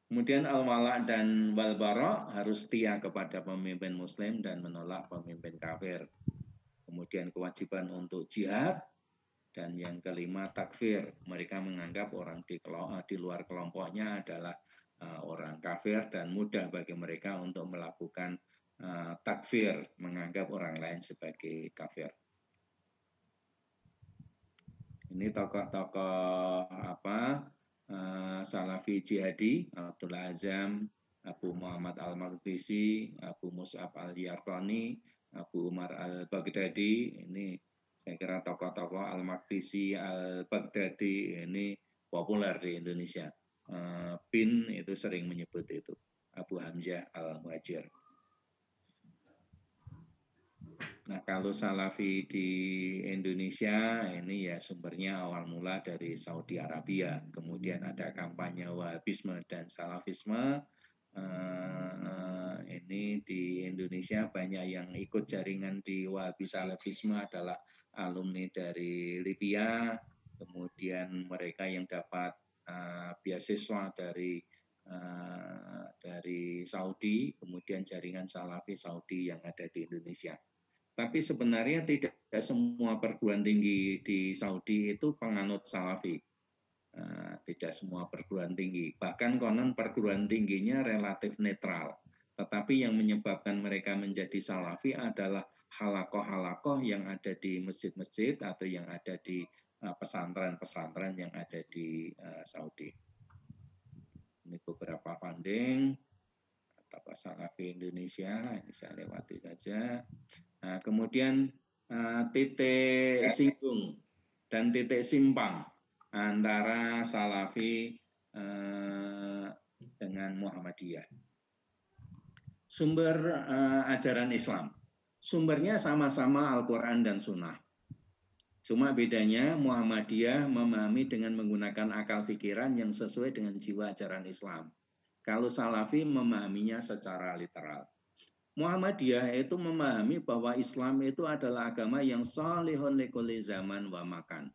Kemudian al-wala dan wal-bara harus setia kepada pemimpin muslim dan menolak pemimpin kafir. Kemudian kewajiban untuk jihad. Dan yang kelima, takfir. Mereka menganggap orang di luar kelompoknya adalah orang kafir dan mudah bagi mereka untuk melakukan takfir, menganggap orang lain sebagai kafir. Ini tokoh-tokoh Salafi Jihadi, Abdullah Azam, Abu Muhammad Al-Maqdisi, Abu Mus'ab Al-Yarqani, Abu Umar Al-Baghdadi. Ini saya kira tokoh-tokoh Al-Maqdisi, Al-Baghdadi ini populer di Indonesia. BIN itu sering menyebut itu, Abu Hamzah Al-Muhajir. Nah, kalau Salafi di Indonesia ini ya sumbernya awal mula dari Saudi Arabia. Kemudian ada kampanye Wahabisme dan Salafisme. Ini di Indonesia banyak yang ikut jaringan di Wahabi Salafisme adalah alumni dari Libya. Kemudian mereka yang dapat beasiswa dari Saudi, kemudian jaringan Salafi Saudi yang ada di Indonesia. Tapi sebenarnya tidak semua perguruan tinggi di Saudi itu penganut Salafi. Tidak semua perguruan tinggi. Bahkan konon perguruan tingginya relatif netral. Tetapi yang menyebabkan mereka menjadi Salafi adalah halakoh-halakoh yang ada di masjid-masjid atau yang ada di pesantren-pesantren yang ada di Saudi. Ini beberapa funding atau Salafi Indonesia, ini saya lewati saja. Nah, kemudian titik singgung dan titik simpang antara Salafi dengan Muhammadiyah. Sumber ajaran Islam. Sumbernya sama-sama Al-Quran dan Sunnah. Cuma bedanya Muhammadiyah memahami dengan menggunakan akal pikiran yang sesuai dengan jiwa ajaran Islam. Kalau Salafi memahaminya secara literal. Muhammadiyah itu memahami bahwa Islam itu adalah agama yang salihun likulli zaman wa makan.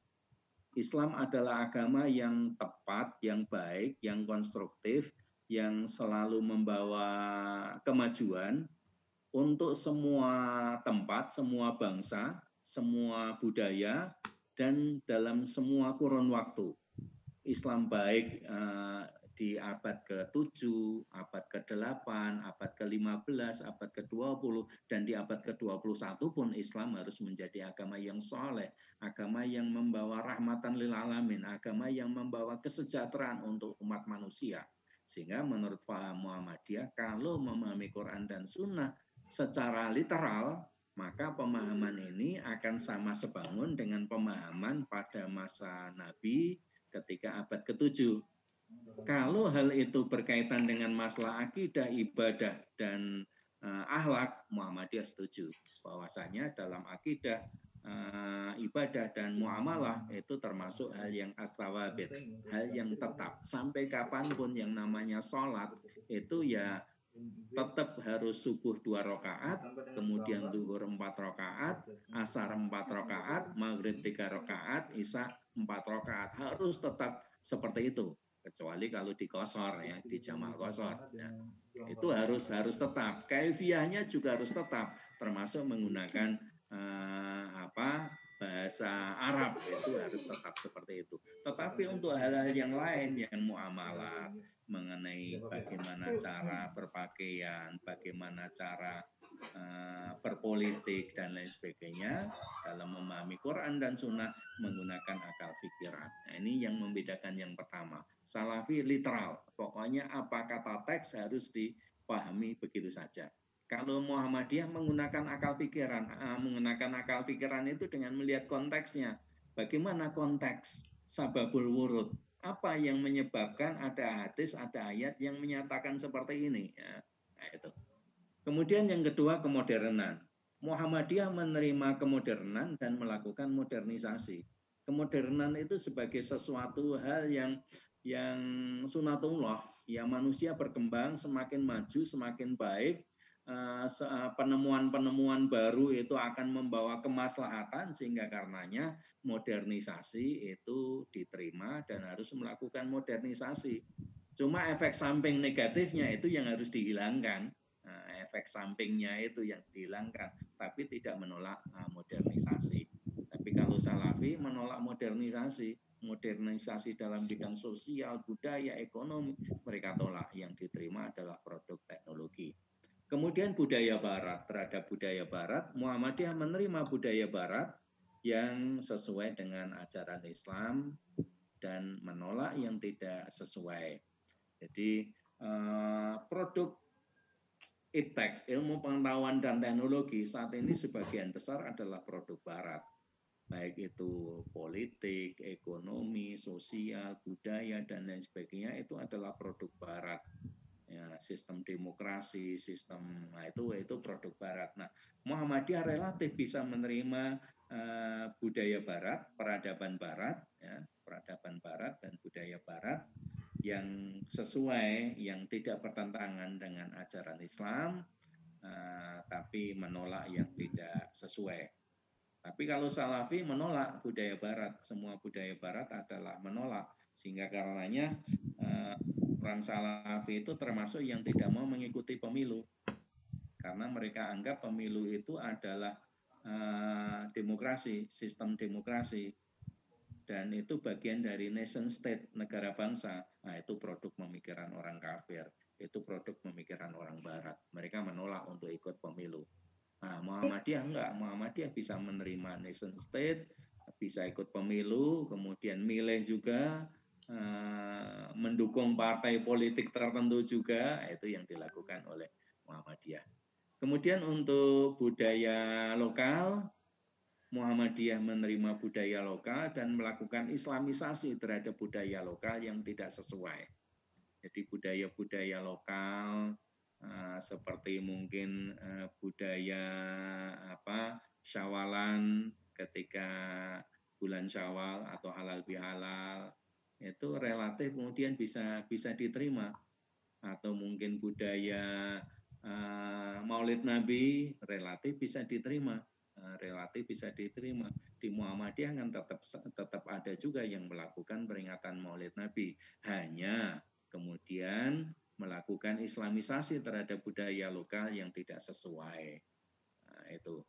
Islam adalah agama yang tepat, yang baik, yang konstruktif, yang selalu membawa kemajuan untuk semua tempat, semua bangsa, semua budaya, dan dalam semua kurun waktu. Islam baik di abad ke-7, abad ke-8, abad ke-15, abad ke-20, dan di abad ke-21 pun Islam harus menjadi agama yang soleh, agama yang membawa rahmatan lil alamin, agama yang membawa kesejahteraan untuk umat manusia. Sehingga menurut paham Muhammadiyah, kalau memahami Quran dan Sunnah secara literal, maka pemahaman ini akan sama sebangun dengan pemahaman pada masa Nabi ketika abad ke-7. Kalau hal itu berkaitan dengan masalah akidah, ibadah, dan akhlak, Muhammadiyah setuju bahwasanya dalam akidah, ibadah, dan muamalah itu termasuk hal yang as-sawabit, hal yang tetap. Sampai kapanpun yang namanya sholat itu ya tetap harus subuh 2 rakaat, kemudian zuhur 4 rakaat, asar 4 rakaat, maghrib 3 rakaat, isya 4 rakaat. Harus tetap seperti itu. Kecuali kalau di qashar ya, di jamak qashar. Ya. Itu harus tetap. Kaifiyahnya juga harus tetap, termasuk menggunakan bahasa Arab itu harus tetap seperti itu. Tetapi untuk hal-hal yang lain yang muamalah, mengenai bagaimana cara berpakaian, bagaimana cara berpolitik dan lain sebagainya dalam memahami Quran dan Sunnah menggunakan akal pikiran. Nah, ini yang membedakan yang pertama. Salafi literal, pokoknya apa kata teks harus dipahami begitu saja. Kalau Muhammadiyah menggunakan akal pikiran, itu dengan melihat konteksnya. Bagaimana konteks sababul wurud? Apa yang menyebabkan ada hadis, ada ayat yang menyatakan seperti ini? Ya, nah itu. Kemudian yang kedua, kemodernan. Muhammadiyah menerima kemodernan dan melakukan modernisasi. Kemodernan itu sebagai sesuatu hal yang sunatullah. Ya, manusia berkembang semakin maju, semakin baik. Penemuan-penemuan baru itu akan membawa kemaslahatan, sehingga karenanya modernisasi itu diterima dan harus melakukan modernisasi. Cuma efek samping negatifnya itu yang harus dihilangkan. Efek sampingnya itu yang dihilangkan, tapi tidak menolak modernisasi. Tapi kalau Salafi menolak modernisasi dalam bidang sosial, budaya, ekonomi, mereka tolak. Yang diterima adalah produk teknologi. Kemudian budaya Barat. Terhadap budaya Barat, Muhammadiyah menerima budaya Barat yang sesuai dengan ajaran Islam dan menolak yang tidak sesuai. Jadi produk iptek, ilmu pengetahuan dan teknologi saat ini sebagian besar adalah produk Barat. Baik itu politik, ekonomi, sosial, budaya, dan lain sebagainya itu adalah produk Barat. ya, sistem demokrasi, nah itu produk Barat. Nah, Muhammadiyah relatif bisa menerima budaya Barat, peradaban Barat, ya, peradaban Barat dan budaya Barat yang sesuai, yang tidak bertentangan dengan ajaran Islam, tapi menolak yang tidak sesuai. Tapi kalau Salafi menolak budaya Barat, semua budaya Barat adalah menolak, sehingga karenanya orang Salafi itu termasuk yang tidak mau mengikuti pemilu, karena mereka anggap pemilu itu adalah demokrasi, sistem demokrasi, dan itu bagian dari nation state, negara bangsa. Nah, itu produk pemikiran orang kafir, itu produk pemikiran orang Barat. Mereka menolak untuk ikut pemilu. Nah, Muhammadiyah enggak, Muhammadiyah bisa menerima nation state, bisa ikut pemilu, kemudian milih juga, mendukung partai politik tertentu juga, itu yang dilakukan oleh Muhammadiyah. Kemudian untuk budaya lokal, Muhammadiyah menerima budaya lokal dan melakukan islamisasi terhadap budaya lokal yang tidak sesuai. Jadi budaya-budaya lokal seperti mungkin budaya Syawalan ketika bulan Syawal atau halal bihalal, itu relatif kemudian bisa diterima. Atau mungkin budaya Maulid Nabi relatif bisa diterima. Di Muhammadiyah kan tetap ada juga yang melakukan peringatan Maulid Nabi, hanya kemudian melakukan islamisasi terhadap budaya lokal yang tidak sesuai. Nah, itu.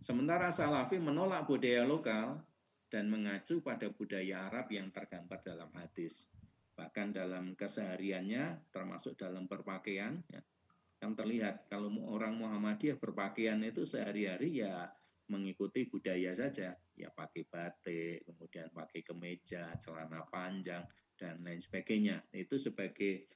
Sementara Salafi menolak budaya lokal dan mengacu pada budaya Arab yang tergambar dalam hadis. Bahkan dalam kesehariannya, termasuk dalam berpakaian, ya, kan terlihat kalau orang Muhammadiyah berpakaian itu sehari-hari ya mengikuti budaya saja, ya pakai batik, kemudian pakai kemeja, celana panjang, dan lain sebagainya. Itu sebagai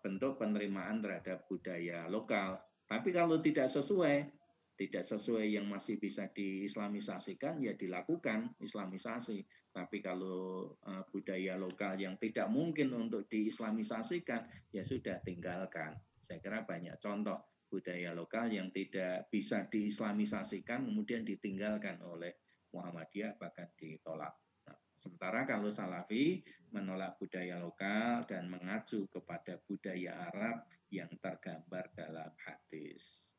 bentuk penerimaan terhadap budaya lokal. Tapi kalau tidak sesuai yang masih bisa diislamisasikan, ya dilakukan islamisasi. Tapi kalau budaya lokal yang tidak mungkin untuk diislamisasikan, ya sudah tinggalkan. Saya kira banyak contoh budaya lokal yang tidak bisa diislamisasikan, kemudian ditinggalkan oleh Muhammadiyah, bahkan ditolak. Nah, sementara kalau Salafi menolak budaya lokal dan mengacu kepada budaya Arab yang tergambar dalam hadis.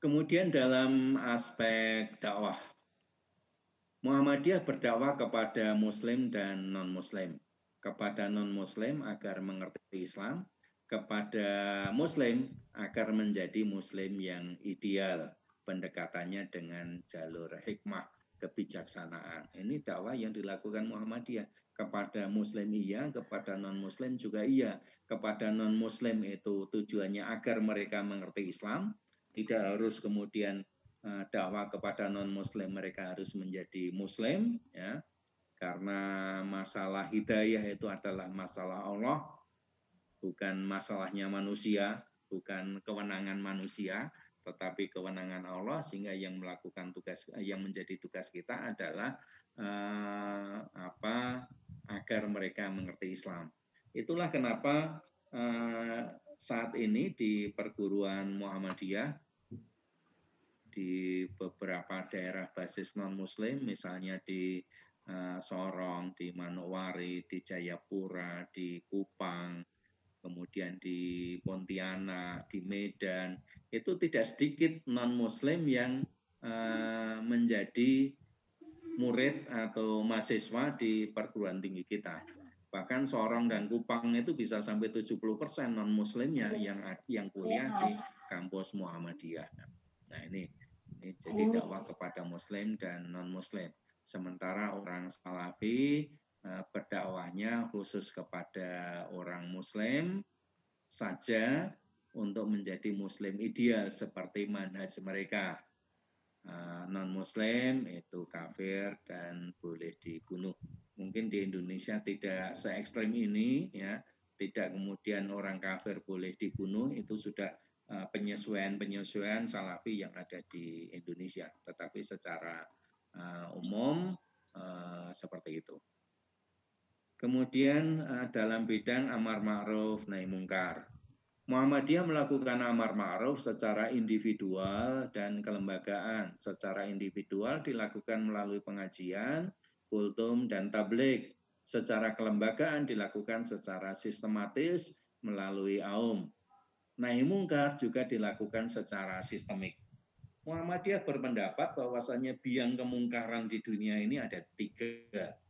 Kemudian dalam aspek dakwah, Muhammadiyah berdakwah kepada Muslim dan non-Muslim. Kepada non-Muslim agar mengerti Islam, kepada Muslim agar menjadi Muslim yang ideal, pendekatannya dengan jalur hikmah, kebijaksanaan. Ini dakwah yang dilakukan Muhammadiyah. Kepada Muslim iya, kepada non-Muslim juga iya. Kepada non-Muslim itu tujuannya agar mereka mengerti Islam, tidak harus kemudian dakwah kepada non-Muslim mereka harus menjadi Muslim, ya, karena masalah hidayah itu adalah masalah Allah, bukan masalahnya manusia, bukan kewenangan manusia, tetapi kewenangan Allah, sehingga yang melakukan tugas, yang menjadi tugas kita adalah agar mereka mengerti Islam. Itulah kenapa saat ini di perguruan Muhammadiyah di beberapa daerah basis non-Muslim, misalnya di Sorong, di Manokwari, di Jayapura, di Kupang, kemudian di Pontianak, di Medan, itu tidak sedikit non-Muslim yang menjadi murid atau mahasiswa di perguruan tinggi kita. Bahkan Sorong dan Kupang itu bisa sampai 70% non-Muslimnya yang kuliah di kampus Muhammadiyah. Nah, ini jadi dakwah kepada Muslim dan non-Muslim. Sementara orang Salafi berdakwahnya khusus kepada orang Muslim saja untuk menjadi Muslim ideal seperti manhaj mereka. Non-Muslim itu kafir dan boleh dibunuh. Mungkin di Indonesia tidak se ekstrem ini, ya, tidak kemudian orang kafir boleh dibunuh, itu sudah penyesuaian Salafi yang ada di Indonesia. Tetapi secara umum seperti itu. Kemudian dalam bidang amar ma'ruf nahi mungkar, Muhammadiyah melakukan amar ma'ruf secara individual dan kelembagaan. Secara individual dilakukan melalui pengajian, kultum, dan tabligh. Secara kelembagaan dilakukan secara sistematis melalui AUM. Nahi mungkar juga dilakukan secara sistemik. Muhammadiyah berpendapat bahwasannya biang kemungkaran di dunia ini ada 3.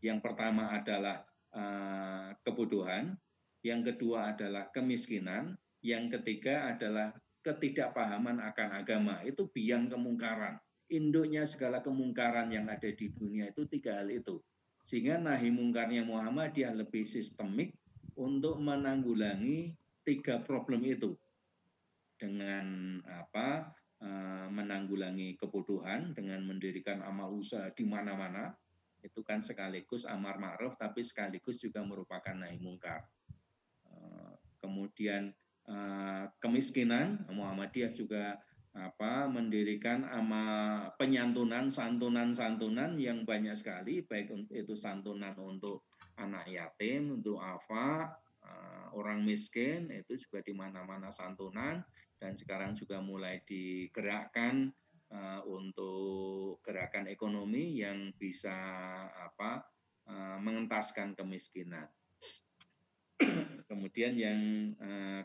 Yang pertama adalah kebodohan, yang kedua adalah kemiskinan, yang ketiga adalah ketidakpahaman akan agama. Itu biang kemungkaran. Induknya segala kemungkaran yang ada di dunia itu 3 hal itu. Sehingga nahi mungkarnya Muhammadiyah lebih sistemik untuk menanggulangi 3 problem itu. Dengan menanggulangi kebodohan, dengan mendirikan amal usaha di mana-mana, itu kan sekaligus amar ma'ruf tapi sekaligus juga merupakan nahi mungkar. Kemudian kemiskinan, Muhammadiyah juga mendirikan penyantunan, santunan yang banyak sekali, baik itu santunan untuk anak yatim, untuk orang miskin, itu juga di mana-mana santunan, dan sekarang juga mulai digerakkan untuk gerakan ekonomi yang bisa mengentaskan kemiskinan. Kemudian yang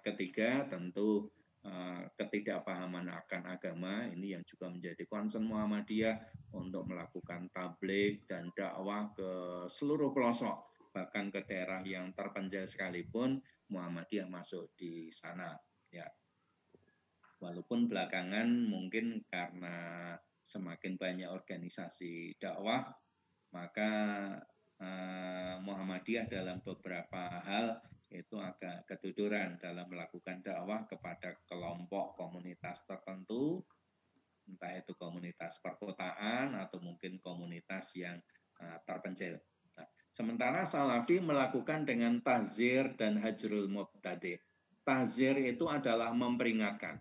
ketiga tentu ketidakpahaman akan agama, ini yang juga menjadi concern Muhammadiyah untuk melakukan tabligh dan dakwah ke seluruh pelosok, bahkan ke daerah yang terpencil sekalipun Muhammadiyah masuk di sana. Ya. Walaupun belakangan mungkin karena semakin banyak organisasi dakwah, maka Muhammadiyah dalam beberapa hal itu agak ketuturan dalam melakukan dakwah kepada kelompok komunitas tertentu, entah itu komunitas perkotaan atau mungkin komunitas yang terpencil. Nah, sementara Salafi melakukan dengan tahzir dan hajrul mubtadi'. Tahzir itu adalah memperingatkan.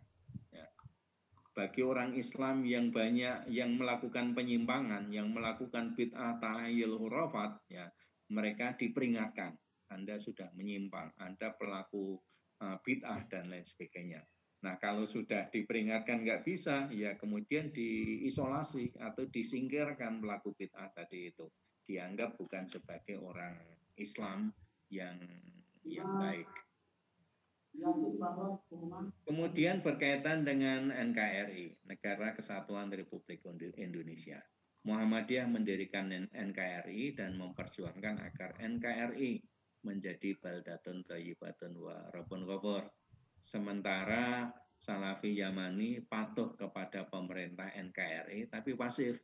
Bagi orang Islam yang banyak yang melakukan penyimpangan, yang melakukan bid'ah tahayyul hurafat, ya, mereka diperingatkan. Anda sudah menyimpang, Anda pelaku bid'ah dan lain sebagainya. Nah, kalau sudah diperingatkan nggak bisa, ya kemudian diisolasi atau disingkirkan pelaku bid'ah tadi itu. Dianggap bukan sebagai orang Islam yang baik. Kemudian berkaitan dengan NKRI, Negara Kesatuan Republik Indonesia. Muhammadiyah mendirikan NKRI dan memperjuangkan agar NKRI menjadi baldatun thayyibatun wa rabbun ghafur. Sementara Salafi Yamani patuh kepada pemerintah NKRI tapi pasif,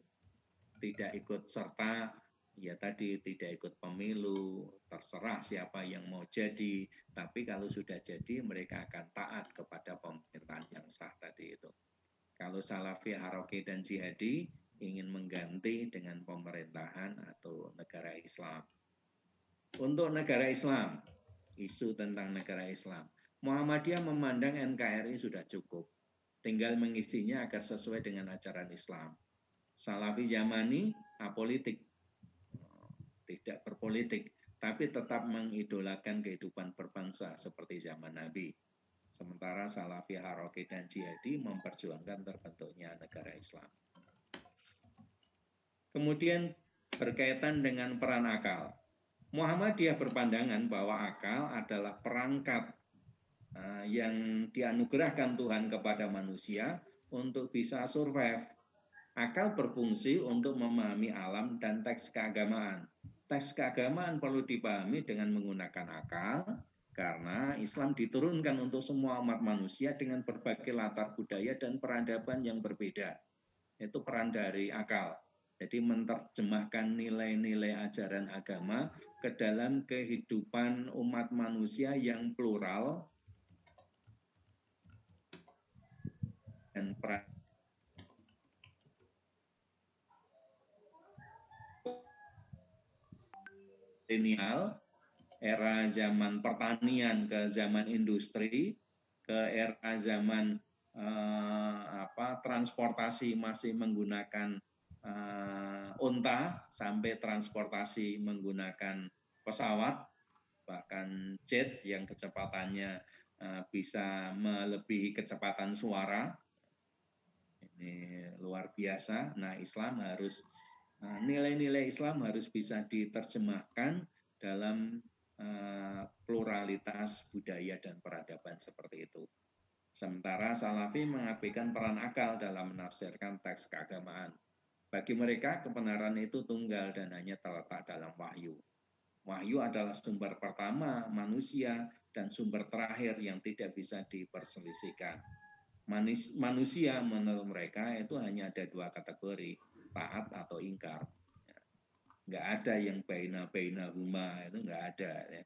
tidak ikut serta. Ya tadi tidak ikut pemilu, terserah siapa yang mau jadi, tapi kalau sudah jadi mereka akan taat kepada pemerintahan yang sah tadi itu. Kalau Salafi, Haroki, dan Jihadi ingin mengganti dengan pemerintahan atau negara Islam. Untuk negara Islam, isu tentang negara Islam, Muhammadiyah memandang NKRI sudah cukup, tinggal mengisinya agar sesuai dengan ajaran Islam. Salafi Yamani apolitik, tidak berpolitik, tapi tetap mengidolakan kehidupan berbangsa seperti zaman Nabi. Sementara Salafi, Haroki, dan Jihadi memperjuangkan terbentuknya negara Islam. Kemudian berkaitan dengan peran akal. Muhammadiyah berpandangan bahwa akal adalah perangkat yang dianugerahkan Tuhan kepada manusia untuk bisa survive. Akal berfungsi untuk memahami alam dan teks keagamaan. Teks keagamaan perlu dipahami dengan menggunakan akal, karena Islam diturunkan untuk semua umat manusia dengan berbagai latar budaya dan peradaban yang berbeda. Itu peran dari akal. Jadi menerjemahkan nilai-nilai ajaran agama ke dalam kehidupan umat manusia yang plural dan milenial, era zaman pertanian ke zaman industri, ke era zaman transportasi masih menggunakan unta sampai transportasi menggunakan pesawat, bahkan jet yang kecepatannya bisa melebihi kecepatan suara. Ini luar biasa. Nah, Islam harus nilai-nilai Islam harus bisa diterjemahkan dalam pluralitas budaya dan peradaban seperti itu. Sementara Salafi mengabaikan peran akal dalam menafsirkan teks keagamaan. Bagi mereka, kebenaran itu tunggal dan hanya terletak dalam wahyu. Wahyu adalah sumber pertama manusia dan sumber terakhir yang tidak bisa diperselisihkan. Manusia menurut mereka itu hanya ada dua kategori, taat atau ingkar. Nggak ada yang baina huma, itu nggak ada. Ya.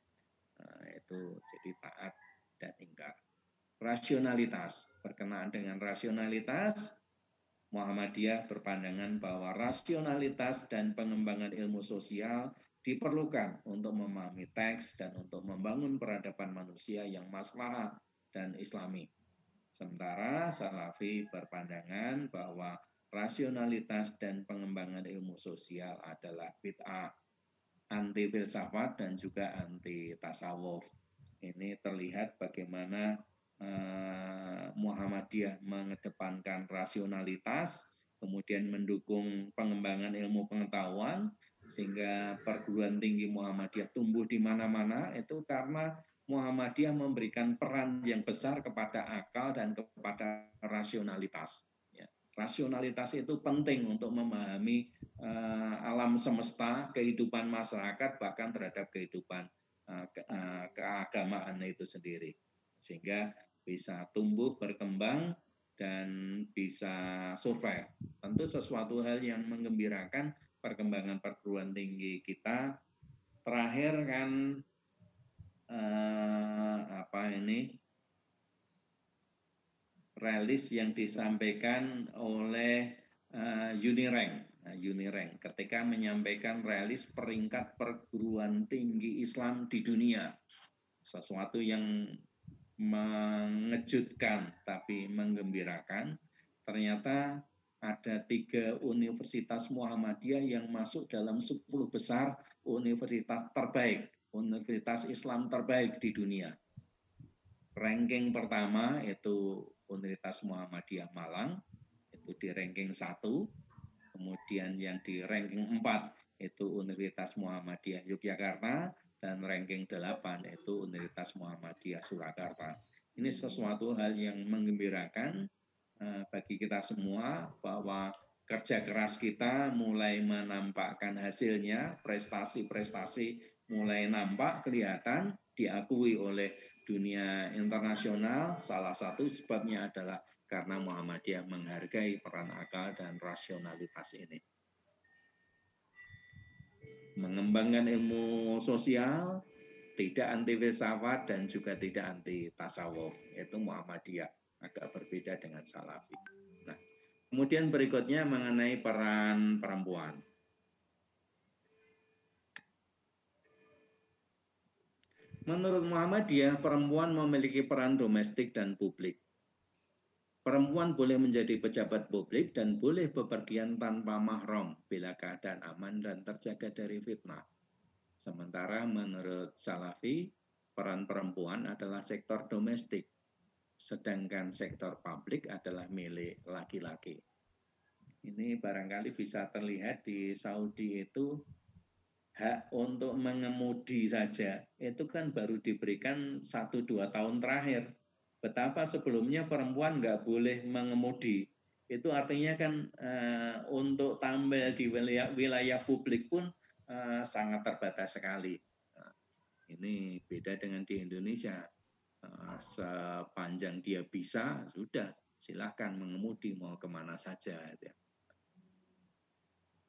Nah, itu jadi taat dan ingkar. Rasionalitas, berkenaan dengan rasionalitas, Muhammadiyah berpandangan bahwa rasionalitas dan pengembangan ilmu sosial diperlukan untuk memahami teks dan untuk membangun peradaban manusia yang maslahat dan islami. Sementara Salafi berpandangan bahwa rasionalitas dan pengembangan ilmu sosial adalah bid'ah, anti filsafat dan juga anti tasawuf. Ini terlihat bagaimana Muhammadiyah mengedepankan rasionalitas, kemudian mendukung pengembangan ilmu pengetahuan, sehingga perguruan tinggi Muhammadiyah tumbuh di mana-mana, itu karena Muhammadiyah memberikan peran yang besar kepada akal dan kepada rasionalitas. Ya. Rasionalitas itu penting untuk memahami alam semesta, kehidupan masyarakat, bahkan terhadap kehidupan keagamaan itu sendiri. Sehingga bisa tumbuh, berkembang, dan bisa survive. Tentu sesuatu hal yang menggembirakan perkembangan perguruan tinggi kita. Terakhir kan rilis yang disampaikan oleh Unirank. Unirank ketika menyampaikan rilis peringkat perguruan tinggi Islam di dunia. Sesuatu yang mengejutkan tapi menggembirakan, ternyata ada 3 universitas Muhammadiyah yang masuk dalam 10 besar universitas terbaik, universitas Islam terbaik di dunia. Ranking pertama itu Universitas Muhammadiyah Malang, itu di ranking 1. Kemudian yang di ranking 4 itu Universitas Muhammadiyah Yogyakarta, dan ranking 8 itu Universitas Muhammadiyah Surakarta. Ini sesuatu hal yang menggembirakan bagi kita semua, bahwa kerja keras kita mulai menampakkan hasilnya, prestasi-prestasi mulai nampak, kelihatan, diakui oleh dunia internasional. Salah satu sebabnya adalah karena Muhammadiyah menghargai peran akal dan rasionalitas ini. Mengembangkan ilmu sosial, tidak anti filsafat dan juga tidak anti tasawuf. Itu Muhammadiyah, agak berbeda dengan Salafi. Nah, kemudian berikutnya mengenai peran perempuan. Menurut Muhammadiyah, perempuan memiliki peran domestik dan publik. Perempuan boleh menjadi pejabat publik dan boleh bepergian tanpa mahram bila keadaan aman dan terjaga dari fitnah. Sementara menurut Salafi, peran perempuan adalah sektor domestik, sedangkan sektor publik adalah milik laki-laki. Ini barangkali bisa terlihat di Saudi itu, hak untuk mengemudi saja itu kan baru diberikan 1-2 tahun terakhir. Betapa sebelumnya perempuan nggak boleh mengemudi. Itu artinya kan untuk tampil di wilayah publik pun sangat terbatas sekali. Nah, ini beda dengan di Indonesia. Sepanjang dia bisa, sudah silahkan mengemudi mau kemana saja.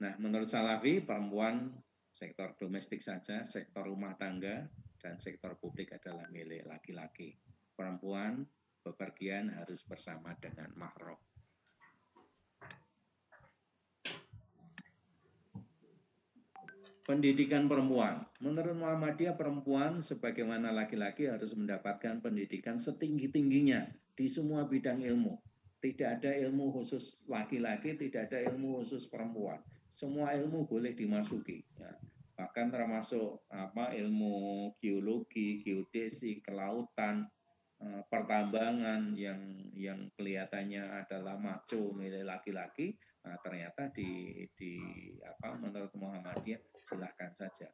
Nah, menurut Salafi, perempuan sektor domestik saja, sektor rumah tangga, dan sektor publik adalah milik laki-laki. Perempuan bepergian harus bersama dengan mahram. Pendidikan perempuan. Menurut Muhammadiyah, perempuan sebagaimana laki-laki harus mendapatkan pendidikan setinggi-tingginya di semua bidang ilmu. Tidak ada ilmu khusus laki-laki, tidak ada ilmu khusus perempuan. Semua ilmu boleh dimasuki. Ya. Bahkan termasuk ilmu geologi, geodesi, kelautan, pertambangan yang kelihatannya adalah maco milik laki-laki, nah, ternyata menurut Muhammadiyah silahkan saja.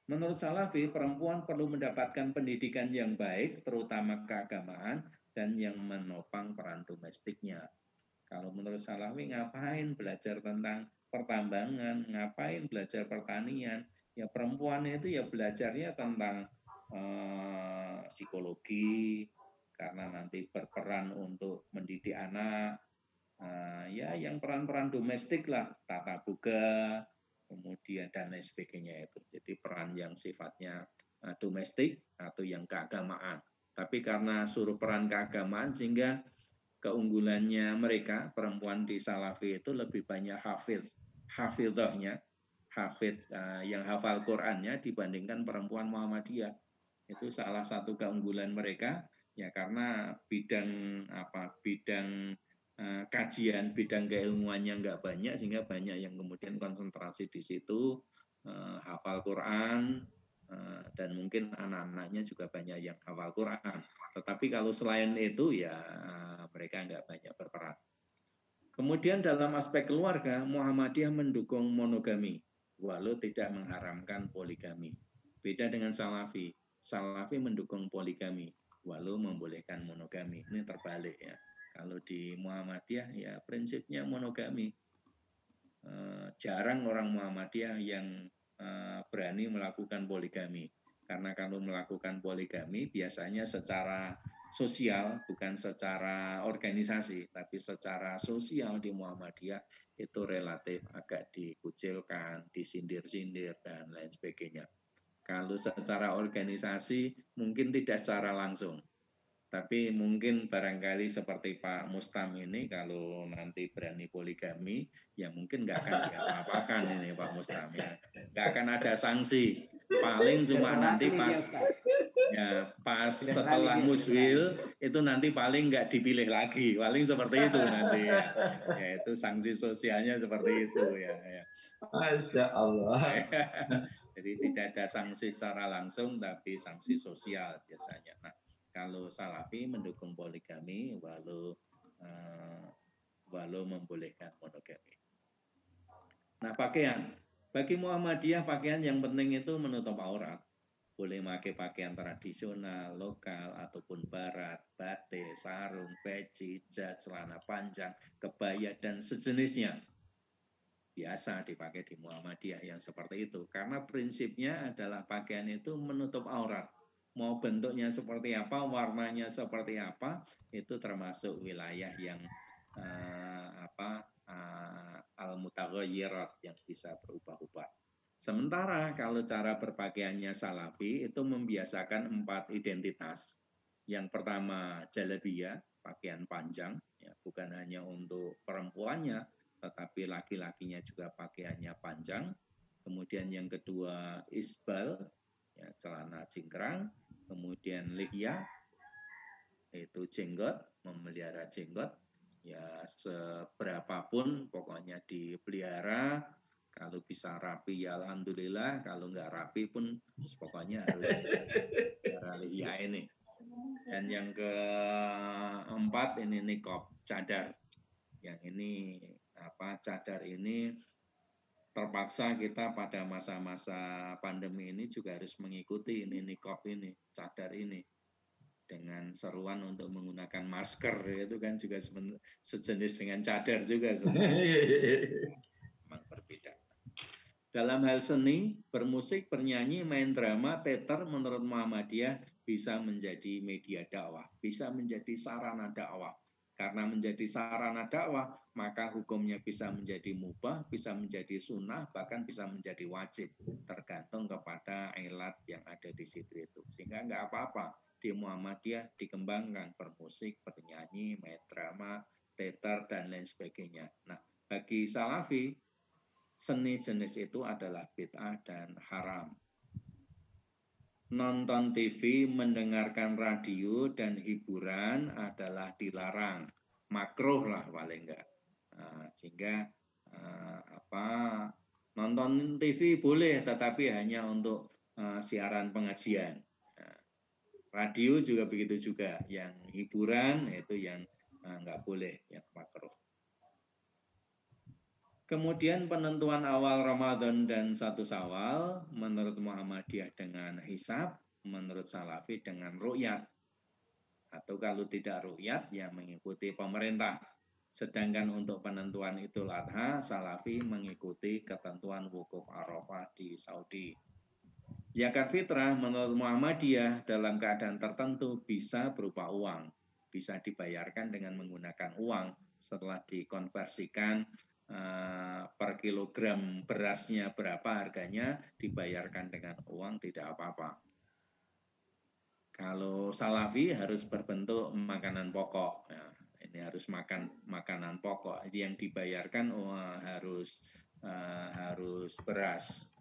Menurut Salafi, perempuan perlu mendapatkan pendidikan yang baik, terutama keagamaan, dan yang menopang peran domestiknya. Kalau menurut Salafi, ngapain belajar tentang pertambangan, ngapain belajar pertanian? Ya perempuan itu ya belajarnya tentang psikologi, karena nanti berperan untuk mendidik anak. Ya yang peran-peran domestik lah, tata boga, kemudian dan lain sebagainya itu. Jadi peran yang sifatnya domestik atau yang keagamaan. Tapi karena suruh peran keagamaan sehingga keunggulannya mereka, perempuan di Salafi itu lebih banyak hafidhahnya, yang hafal Qur'annya dibandingkan perempuan Muhammadiyah. Itu salah satu keunggulan mereka, ya karena bidang kajian, bidang keilmuannya nggak banyak, sehingga banyak yang kemudian konsentrasi di situ, hafal Quran, dan mungkin anak-anaknya juga banyak yang hafal Quran. Tetapi kalau selain itu ya mereka nggak banyak berperan. Kemudian dalam aspek keluarga, Muhammadiyah mendukung monogami, walau tidak mengharamkan poligami. Beda dengan Salafi. Salafi mendukung poligami, walau membolehkan monogami. Ini terbalik ya. Kalau di Muhammadiyah ya prinsipnya monogami. Jarang orang Muhammadiyah yang berani melakukan poligami. Karena kalau melakukan poligami biasanya secara sosial, bukan secara organisasi, tapi secara sosial di Muhammadiyah itu relatif agak dikucilkan, disindir-sindir, dan lain sebagainya. Kalau secara organisasi mungkin tidak secara langsung. Tapi mungkin barangkali seperti Pak Mustam ini kalau nanti berani poligami, ya mungkin nggak akan diapa-apakan ini Pak Mustam ya. Nggak akan ada sanksi. Paling cuma nanti pas setelah muswil itu nanti paling nggak dipilih lagi. Paling seperti itu nanti ya. Ya itu sanksi sosialnya seperti itu ya. Masya Allah. Jadi tidak ada sanksi secara langsung, tapi sanksi sosial biasanya. Nah, kalau Salafi mendukung poligami, walau membolehkan monogami. Nah, pakaian. Bagi Muhammadiyah, pakaian yang penting itu menutup aurat. Boleh pakai pakaian tradisional, lokal, ataupun barat, batik, sarung, peci, jas, celana panjang, kebaya, dan sejenisnya. Biasa dipakai di Muhammadiyah yang seperti itu. Karena prinsipnya adalah pakaian itu menutup aurat. Mau bentuknya seperti apa, warnanya seperti apa, itu termasuk wilayah yang al-mutaghayyirat, yang bisa berubah-ubah. Sementara kalau cara berpakaiannya Salafi itu membiasakan 4 identitas. Yang pertama jalabiyah, pakaian panjang, ya, bukan hanya untuk perempuannya, tetapi laki-lakinya juga pakaiannya panjang. Kemudian yang kedua isbal, ya, celana cingkrang. Kemudian lihya, itu jenggot, memelihara jenggot, ya seberapapun pokoknya dipelihara. Kalau bisa rapi ya alhamdulillah, kalau nggak rapi pun pokoknya harus pelihara lihya ini. Dan yang keempat ini niqab, cadar. Yang ini cadar ini terpaksa kita pada masa-masa pandemi ini juga harus mengikuti ini niqab ini, cadar ini, dengan seruan untuk menggunakan masker, itu kan juga sejenis dengan cadar juga sebenarnya. Memang berbeda. Dalam hal seni, bermusik, bernyanyi, main drama, teater, menurut Muhammadiyah bisa menjadi media dakwah, bisa menjadi sarana dakwah. Karena menjadi sarana dakwah, maka hukumnya bisa menjadi mubah, bisa menjadi sunnah, bahkan bisa menjadi wajib, tergantung kepada ilat yang ada di situ itu. Sehingga nggak apa-apa di Muhammadiyah dikembangkan bermusik, bernyanyi, main drama, teater, dan lain sebagainya. Nah, bagi Salafi, seni jenis itu adalah bid'ah dan haram. Nonton TV, mendengarkan radio, dan hiburan adalah dilarang. makruh lah paling enggak. Sehingga nonton TV boleh, tetapi hanya untuk siaran pengajian. Radio juga begitu juga, yang hiburan itu yang nggak boleh, yang makruh. Kemudian penentuan awal Ramadan dan 1 Syawal menurut Muhammadiyah dengan hisab, menurut Salafi dengan ru'yat. Atau kalau tidak ru'yat, ya mengikuti pemerintah. Sedangkan untuk penentuan Idul Adha, Salafi mengikuti ketentuan wukuf Arafah di Saudi. Zakat fitrah menurut Muhammadiyah dalam keadaan tertentu bisa berupa uang. Bisa dibayarkan dengan menggunakan uang setelah dikonversikan per kilogram berasnya berapa harganya, dibayarkan dengan uang tidak apa-apa. Kalau Salafi harus berbentuk makanan pokok. Nah, ini harus makanan pokok. Yang dibayarkan harus beras.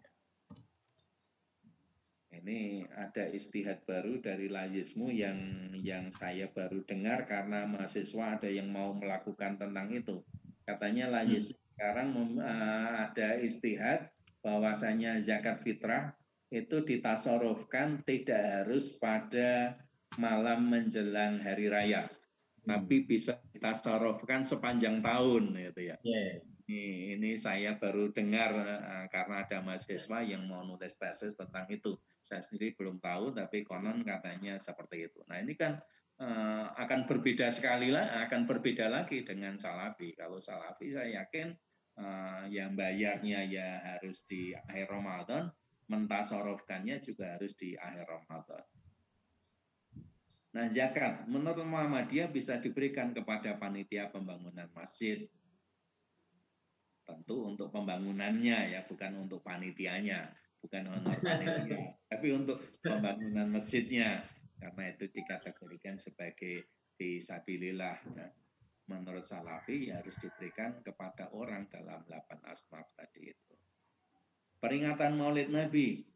Ini ada istihad baru dari Layismu yang saya baru dengar karena mahasiswa ada yang mau melakukan tentang itu. Katanya Layismu sekarang ada istihad bahwasanya zakat fitrah itu ditasarufkan tidak harus pada malam menjelang hari raya, tapi bisa ditasarufkan sepanjang tahun, gitu ya. Ini saya baru dengar karena ada mahasiswa yang mau nulis tesis tentang itu. Saya sendiri belum tahu, tapi konon katanya seperti itu. Nah ini kan akan berbeda lagi dengan Salafi. Kalau Salafi saya yakin yang bayarnya ya harus di akhir Ramadan, mentasarufkannya juga harus di akhir Ramadan. Nah zakat menurut Muhammadiyah bisa diberikan kepada panitia pembangunan masjid. Tentu untuk pembangunannya ya, bukan untuk panitianya, bukan honor panitia, tapi untuk pembangunan masjidnya, karena itu dikategorikan sebagai fisabilillah. Ya. Menurut Salafi ya harus diberikan kepada orang dalam 8 asnaf tadi itu. Peringatan Maulid Nabi,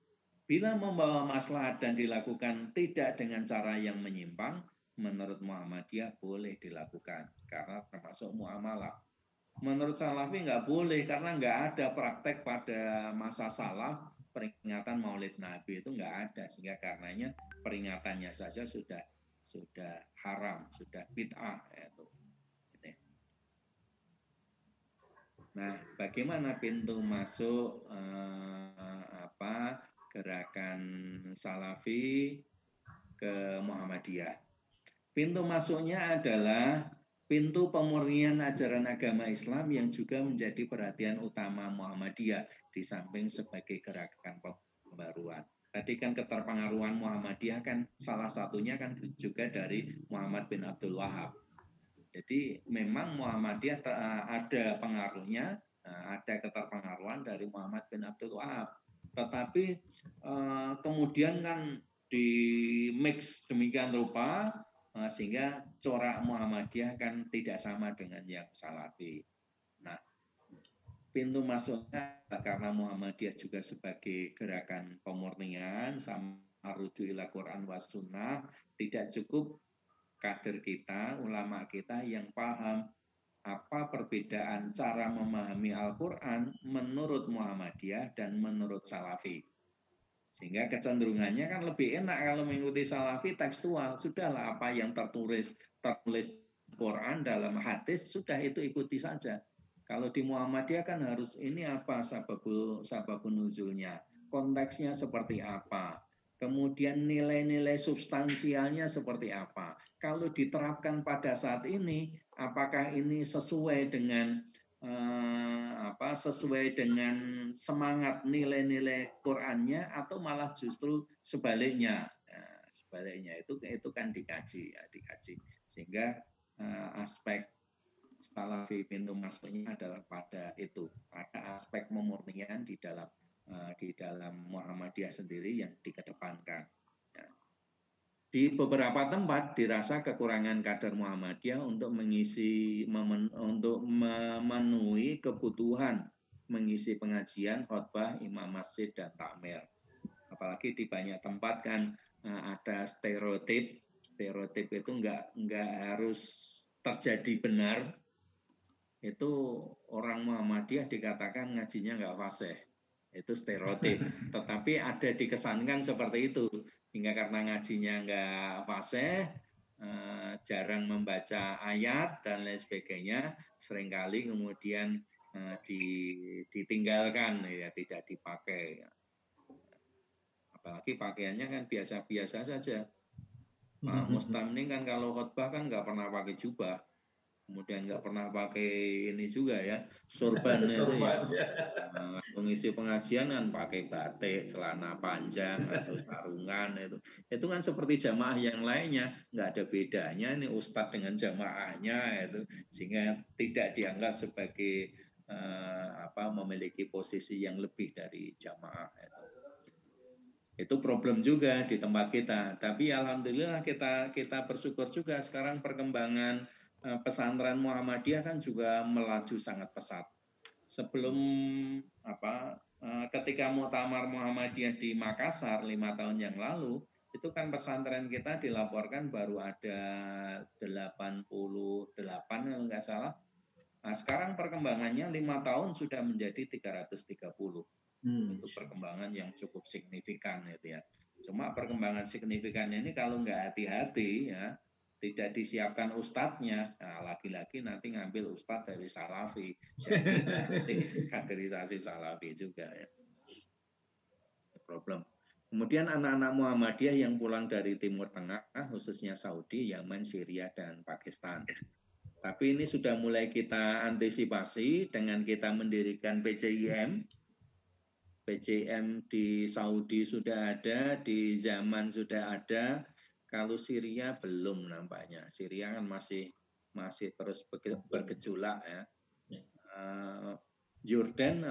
bila membawa maslahat dan dilakukan tidak dengan cara yang menyimpang, menurut Muhammadiyah boleh dilakukan, karena termasuk muamalah. Menurut Salafi nggak boleh karena nggak ada praktek pada masa salaf peringatan Maulid Nabi itu nggak ada, sehingga karenanya peringatannya saja sudah haram, sudah bid'ah itu. Nah, bagaimana pintu masuk gerakan Salafi ke Muhammadiyah? Pintu masuknya adalah pintu pemurnian ajaran agama Islam yang juga menjadi perhatian utama Muhammadiyah di samping sebagai gerakan pembaruan. Tadi kan keterpengaruhan Muhammadiyah kan salah satunya kan juga dari Muhammad bin Abdul Wahab. Jadi memang Muhammadiyah ada pengaruhnya, ada keterpengaruhan dari Muhammad bin Abdul Wahab. Tetapi kemudian kan di mix demikian rupa, sehingga corak Muhammadiyah kan tidak sama dengan yang Salafi. Nah, pintu masuknya karena Muhammadiyah juga sebagai gerakan pemurnian sama rujuk ila Quran wa sunnah, tidak cukup kader kita, ulama kita yang paham apa perbedaan cara memahami Al-Quran menurut Muhammadiyah dan menurut Salafi. Sehingga kecenderungannya kan lebih enak kalau mengikuti Salafi tekstual. Sudahlah apa yang tertulis Quran dalam hadis, sudah itu ikuti saja. Kalau di Muhammadiyah kan harus ini apa sababun nuzulnya, konteksnya seperti apa, kemudian nilai-nilai substansialnya seperti apa. Kalau diterapkan pada saat ini, apakah ini sesuai dengan semangat nilai-nilai Qur'annya atau malah justru sebaliknya. Sebaliknya itu kan dikaji sehingga aspek Salafi pintu masuknya adalah pada itu, pada aspek pemurnian di dalam Muhammadiyah sendiri yang dikedepankan. Di beberapa tempat dirasa kekurangan kader Muhammadiyah untuk memenuhi kebutuhan mengisi pengajian, khotbah, imam masjid dan takmir. Apalagi di banyak tempat kan ada stereotip itu nggak harus terjadi benar, itu orang Muhammadiyah dikatakan ngajinya nggak fasih. Itu stereotip. Tetapi ada dikesankan seperti itu. Hingga karena ngajinya nggak fasih, jarang membaca ayat dan lain sebagainya, seringkali kemudian ditinggalkan, ya, tidak dipakai. Apalagi pakaiannya kan biasa-biasa saja. Pak Mustam ini kan kalau khotbah kan nggak pernah pakai jubah, kemudian nggak pernah pakai ini juga ya, sorban itu ya. Pengisi pengajian kan pakai batik, celana panjang atau sarungan itu kan seperti jamaah yang lainnya, nggak ada bedanya ini ustadz dengan jamaahnya itu, sehingga tidak dianggap sebagai memiliki posisi yang lebih dari jamaah itu problem juga di tempat kita. Tapi alhamdulillah kita bersyukur juga sekarang perkembangan pesantren Muhammadiyah kan juga melaju sangat pesat. Sebelum ketika Muktamar Muhammadiyah di Makassar 5 tahun yang lalu, itu kan pesantren kita dilaporkan baru ada 88 kalau nggak salah. Nah, sekarang perkembangannya 5 tahun sudah menjadi 330. Itu perkembangan yang cukup signifikan gitu ya. Cuma perkembangan signifikan ini kalau nggak hati-hati ya, tidak disiapkan ustadznya, nah lagi-lagi nanti ngambil ustadz dari Salafi, jadi kaderisasi Salafi juga ya. Problem. Kemudian anak-anak Muhammadiyah yang pulang dari Timur Tengah, khususnya Saudi, Yaman, Syria, dan Pakistan. Tapi ini sudah mulai kita antisipasi dengan kita mendirikan PCIM. PCM di Saudi sudah ada, di Yaman sudah ada, kalau Syria belum nampaknya. Syria kan masih terus bergejolak ya. Jordan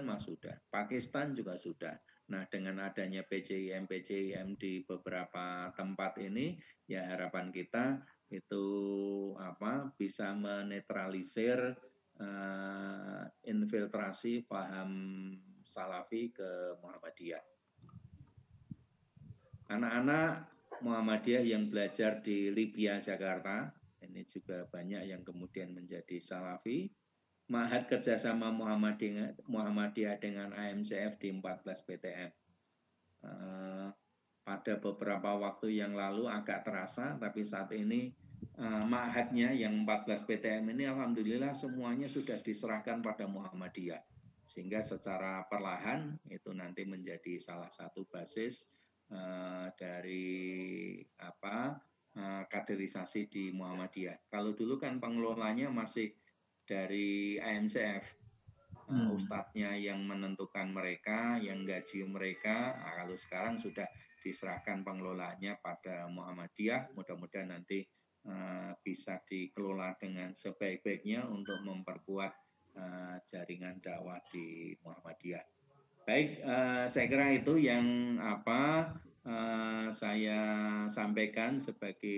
mah sudah, Pakistan juga sudah. Nah, dengan adanya PCIM di beberapa tempat ini, ya harapan kita itu bisa menetralisir infiltrasi paham Salafi ke Muhammadiyah. Anak-anak Muhammadiyah yang belajar di Libya, Jakarta, ini juga banyak yang kemudian menjadi Salafi. Ma'had kerjasama Muhammadiyah dengan AMCF di 14 PTN. Pada beberapa waktu yang lalu agak terasa, tapi saat ini ma'hadnya yang 14 PTN ini alhamdulillah semuanya sudah diserahkan pada Muhammadiyah. Sehingga secara perlahan itu nanti menjadi salah satu basis dari kaderisasi di Muhammadiyah. Kalau dulu kan pengelolanya masih dari AMCF, ustadznya yang menentukan mereka, yang gaji mereka. Nah, kalau sekarang sudah diserahkan pengelolaannya pada Muhammadiyah, mudah-mudahan nanti bisa dikelola dengan sebaik-baiknya untuk memperkuat jaringan dakwah di Muhammadiyah. Baik, saya kira itu yang saya sampaikan sebagai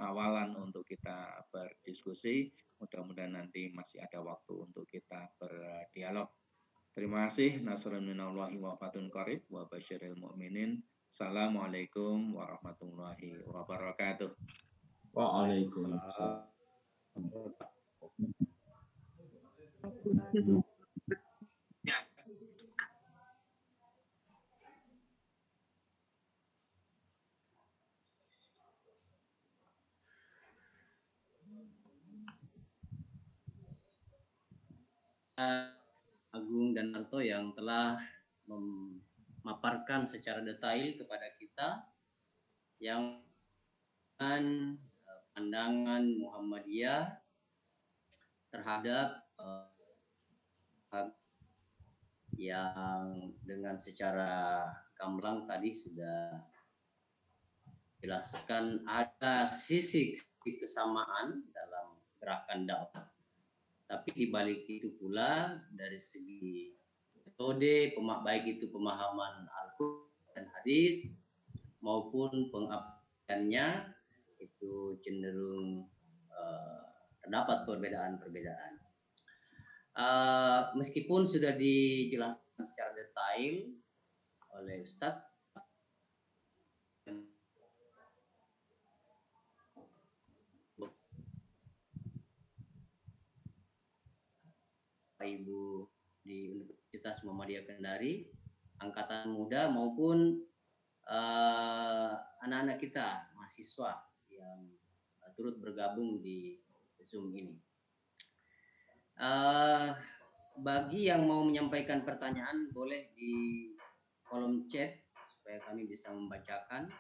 awalan untuk kita berdiskusi. Mudah-mudahan nanti masih ada waktu untuk kita berdialog. Terima kasih. Nasrun minallahi wa fatun qarib wa basyiril mu'minin. Assalamualaikum warahmatullahi wabarakatuh. Waalaikumsalam. Agung dan Narto yang telah memaparkan secara detail kepada kita yang pandangan Muhammadiyah terhadap yang dengan secara gamblang tadi sudah jelaskan ada sisi kesamaan dalam gerakan dakwah. Tapi di balik itu pula dari segi metode, baik itu pemahaman Al-Quran dan hadis maupun pengaplikasiannya itu cenderung terdapat perbedaan-perbedaan. Meskipun sudah dijelaskan secara detail oleh Ustadz, Ibu di Universitas Muhammadiyah Kendari, angkatan muda maupun anak-anak kita, mahasiswa yang turut bergabung di Zoom ini. Bagi yang mau menyampaikan pertanyaan, boleh di kolom chat supaya kami bisa membacakan.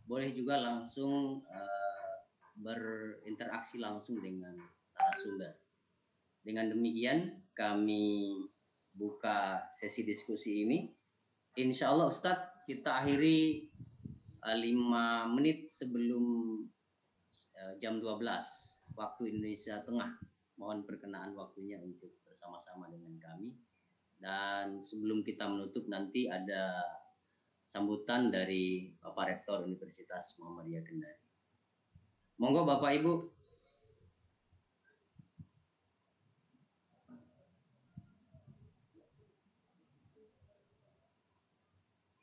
Boleh juga langsung berinteraksi langsung dengan narasumber. Dengan demikian kami buka sesi diskusi ini. Insya Allah Ustadz, kita akhiri 5 menit sebelum jam 12 waktu Indonesia Tengah. Mohon perkenaan waktunya untuk bersama-sama dengan kami. Dan sebelum kita menutup, nanti ada sambutan dari Bapak Rektor Universitas Muhammadiyah Kendari. Monggo Bapak Ibu.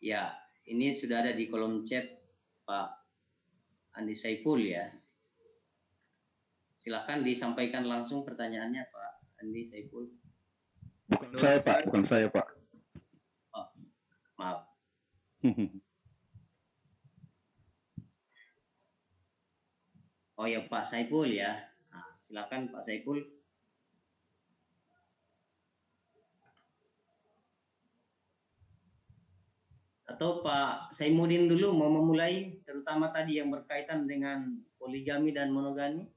Ya, ini sudah ada di kolom chat Pak Andi Saiful ya. Silakan disampaikan langsung pertanyaannya Pak Andi Saiful. Bukan saya Pak. Oh, maaf. Oh ya Pak Saiful ya. Nah, silakan Pak Saiful. Atau Pak Saimuddin dulu mau memulai, terutama tadi yang berkaitan dengan poligami dan monogami.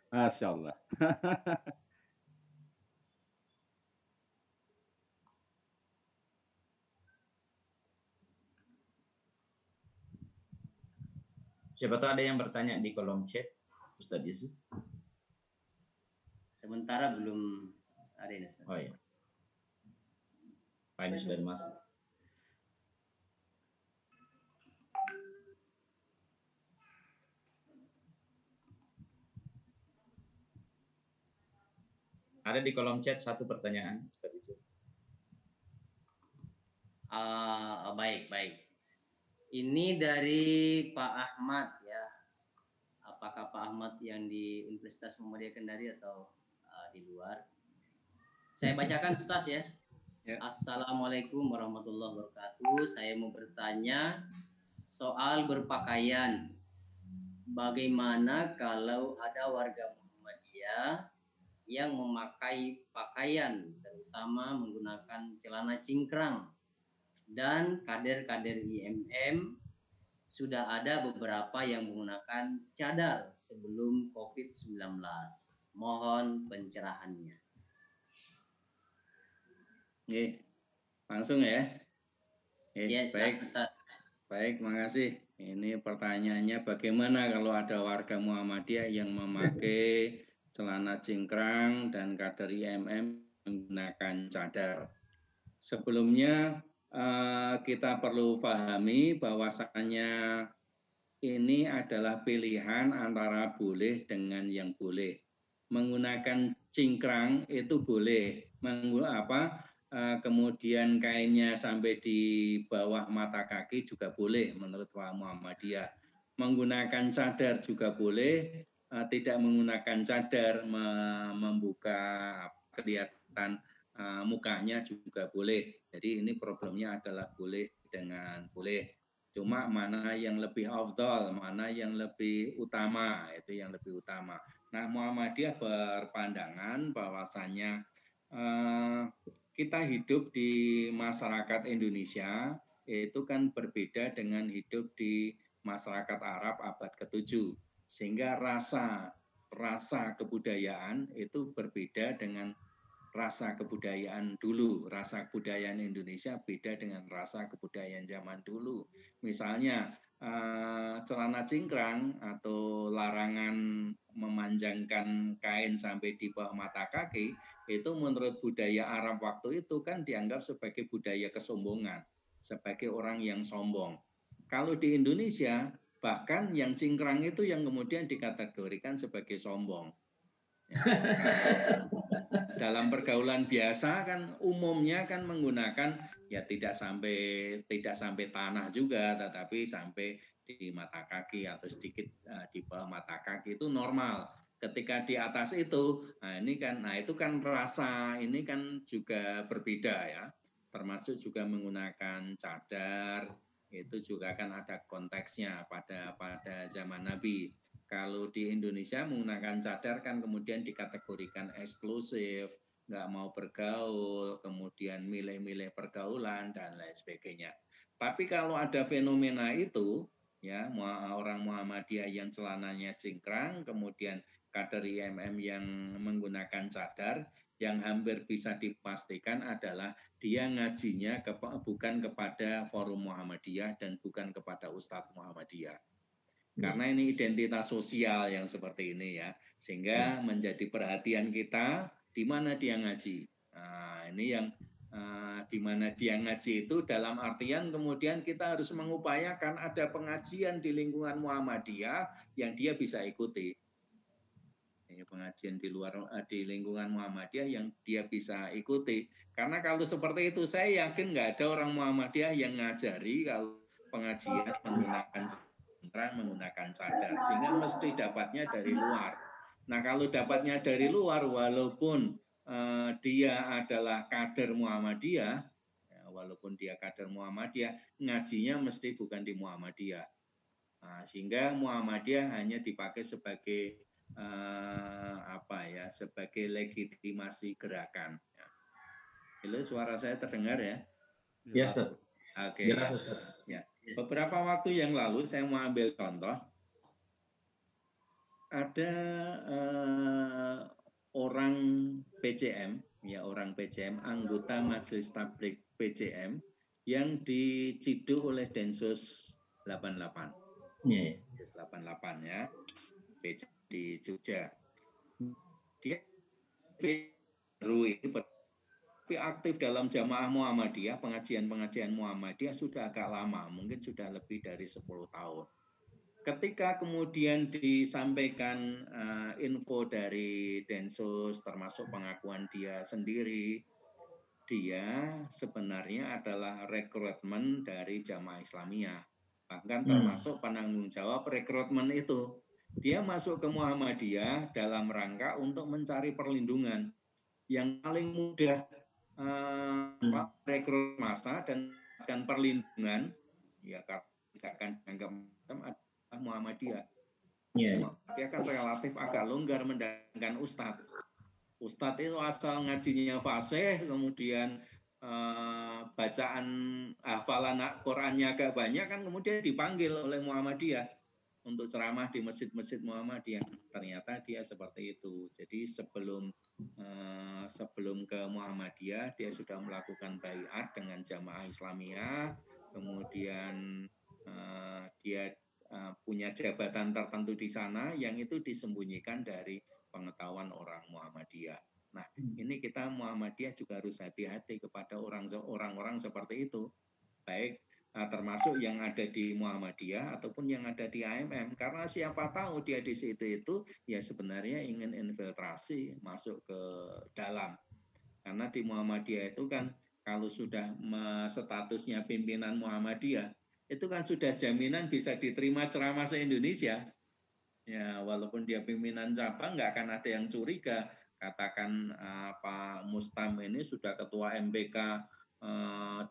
Masya Allah. Siapa tahu ada yang bertanya di kolom chat, Ustadz Yusuf. Sementara belum ada ini, Ustadz. Oh iya. Pak ini sudah masuk. Ada di kolom chat satu pertanyaan, Ustadz Yusuf. Baik. Ini dari Pak Ahmad ya. Apakah Pak Ahmad yang di Universitas Muhammadiyah Kendari atau di luar? Saya bacakan Ustaz ya. Assalamualaikum warahmatullahi wabarakatuh. Saya mau bertanya soal berpakaian. Bagaimana kalau ada warga Muhammadiyah yang memakai pakaian, terutama menggunakan celana cingkrang, dan kader-kader IMM sudah ada beberapa yang menggunakan cadar sebelum COVID-19. Mohon pencerahannya. Langsung ya. Yes, Baik, makasih. Ini pertanyaannya bagaimana kalau ada warga Muhammadiyah yang memakai celana cingkrang dan kader IMM menggunakan cadar. Sebelumnya kita perlu pahami bahwasannya ini adalah pilihan antara boleh dengan yang boleh. Menggunakan cingkrang itu boleh, kemudian kainnya sampai di bawah mata kaki juga boleh menurut Muhammadiyah. Menggunakan cadar juga boleh, tidak menggunakan cadar membuka kelihatan mukanya juga boleh. Jadi ini problemnya adalah boleh dengan boleh. Cuma mana yang lebih afdal, mana yang lebih utama, itu yang lebih utama. Nah, Muhammadiyah berpandangan bahwasannya kita hidup di masyarakat Indonesia itu kan berbeda dengan hidup di masyarakat Arab abad ke-7. Sehingga rasa kebudayaan itu berbeda dengan rasa kebudayaan dulu. Rasa kebudayaan Indonesia beda dengan rasa kebudayaan zaman dulu. Misalnya celana cingkrang atau larangan memanjangkan kain sampai di bawah mata kaki itu menurut budaya Arab waktu itu kan dianggap sebagai budaya kesombongan, sebagai orang yang sombong. Kalau di Indonesia bahkan yang cingkrang itu yang kemudian dikategorikan sebagai sombong. Dalam pergaulan biasa kan umumnya kan menggunakan ya tidak sampai tanah juga, tetapi sampai di mata kaki atau sedikit di bawah mata kaki itu normal. ketika di atas itu, nah itu kan rasa ini kan juga berbeda ya, termasuk juga menggunakan cadar, itu juga kan ada konteksnya pada zaman Nabi. Kalau di Indonesia menggunakan cadar kan kemudian dikategorikan eksklusif, nggak mau bergaul, kemudian milih-milih pergaulan dan lain sebagainya. Tapi kalau ada fenomena itu, ya orang Muhammadiyah yang celananya cingkrang, kemudian kader IMM yang menggunakan cadar, yang hampir bisa dipastikan adalah dia ngajinya bukan kepada Forum Muhammadiyah dan bukan kepada Ustadz Muhammadiyah. Karena ini identitas sosial yang seperti ini ya, sehingga menjadi perhatian kita di mana dia ngaji. Nah, ini yang di mana dia ngaji itu dalam artian kemudian kita harus mengupayakan ada pengajian di lingkungan Muhammadiyah yang dia bisa ikuti. Pengajian di luar di lingkungan Muhammadiyah yang dia bisa ikuti. Karena kalau seperti itu saya yakin nggak ada orang Muhammadiyah yang ngajari kalau pengajian menggunakan cadar, sehingga mesti dapatnya dari luar. Nah kalau dapatnya dari luar, walaupun dia adalah kader Muhammadiyah, ngajinya mesti bukan di Muhammadiyah. Nah, sehingga Muhammadiyah hanya dipakai sebagai sebagai legitimasi gerakan. Halo, suara saya terdengar ya? Ya, Ustaz. Oke. Ya. Beberapa waktu yang lalu saya mau ambil contoh. Ada orang PCM, anggota Majelis Tabligh PCM yang diciduk oleh Densus 88. Densus 88 ya. PCM di Jogja. Dia tapi aktif dalam jamaah Muhammadiyah, pengajian Muhammadiyah sudah agak lama, mungkin sudah lebih dari 10 tahun. Ketika kemudian disampaikan info dari Densus, termasuk pengakuan dia sendiri, dia sebenarnya adalah rekrutmen dari jamaah Islamiyah. Bahkan termasuk penanggung jawab rekrutmen itu. Dia masuk ke Muhammadiyah dalam rangka untuk mencari perlindungan. Yang paling mudah rekrut massa dan perlindungan, ya karena tidak akan dianggap adalah Muhammadiyah. Dia kan relatif agak longgar mendapatkan ustadz. Ustadz itu asal ngajinya fasih, kemudian bacaan hafalan Qurannya agak banyak, kan kemudian dipanggil oleh Muhammadiyah untuk ceramah di masjid-masjid Muhammadiyah. Ternyata dia seperti itu. Jadi sebelum ke Muhammadiyah, dia sudah melakukan baiat dengan jamaah Islamiyah, kemudian dia punya jabatan tertentu di sana yang itu disembunyikan dari pengetahuan orang Muhammadiyah. Nah, ini kita Muhammadiyah juga harus hati-hati kepada orang-orang seperti itu, baik termasuk yang ada di Muhammadiyah ataupun yang ada di AMM, karena siapa tahu dia di situ itu ya sebenarnya ingin infiltrasi masuk ke dalam. Karena di Muhammadiyah itu kan kalau sudah statusnya pimpinan Muhammadiyah itu kan sudah jaminan bisa diterima ceramah se-Indonesia. Ya, walaupun dia pimpinan cabang nggak akan ada yang curiga. Katakan Pak Mustam ini sudah ketua MPK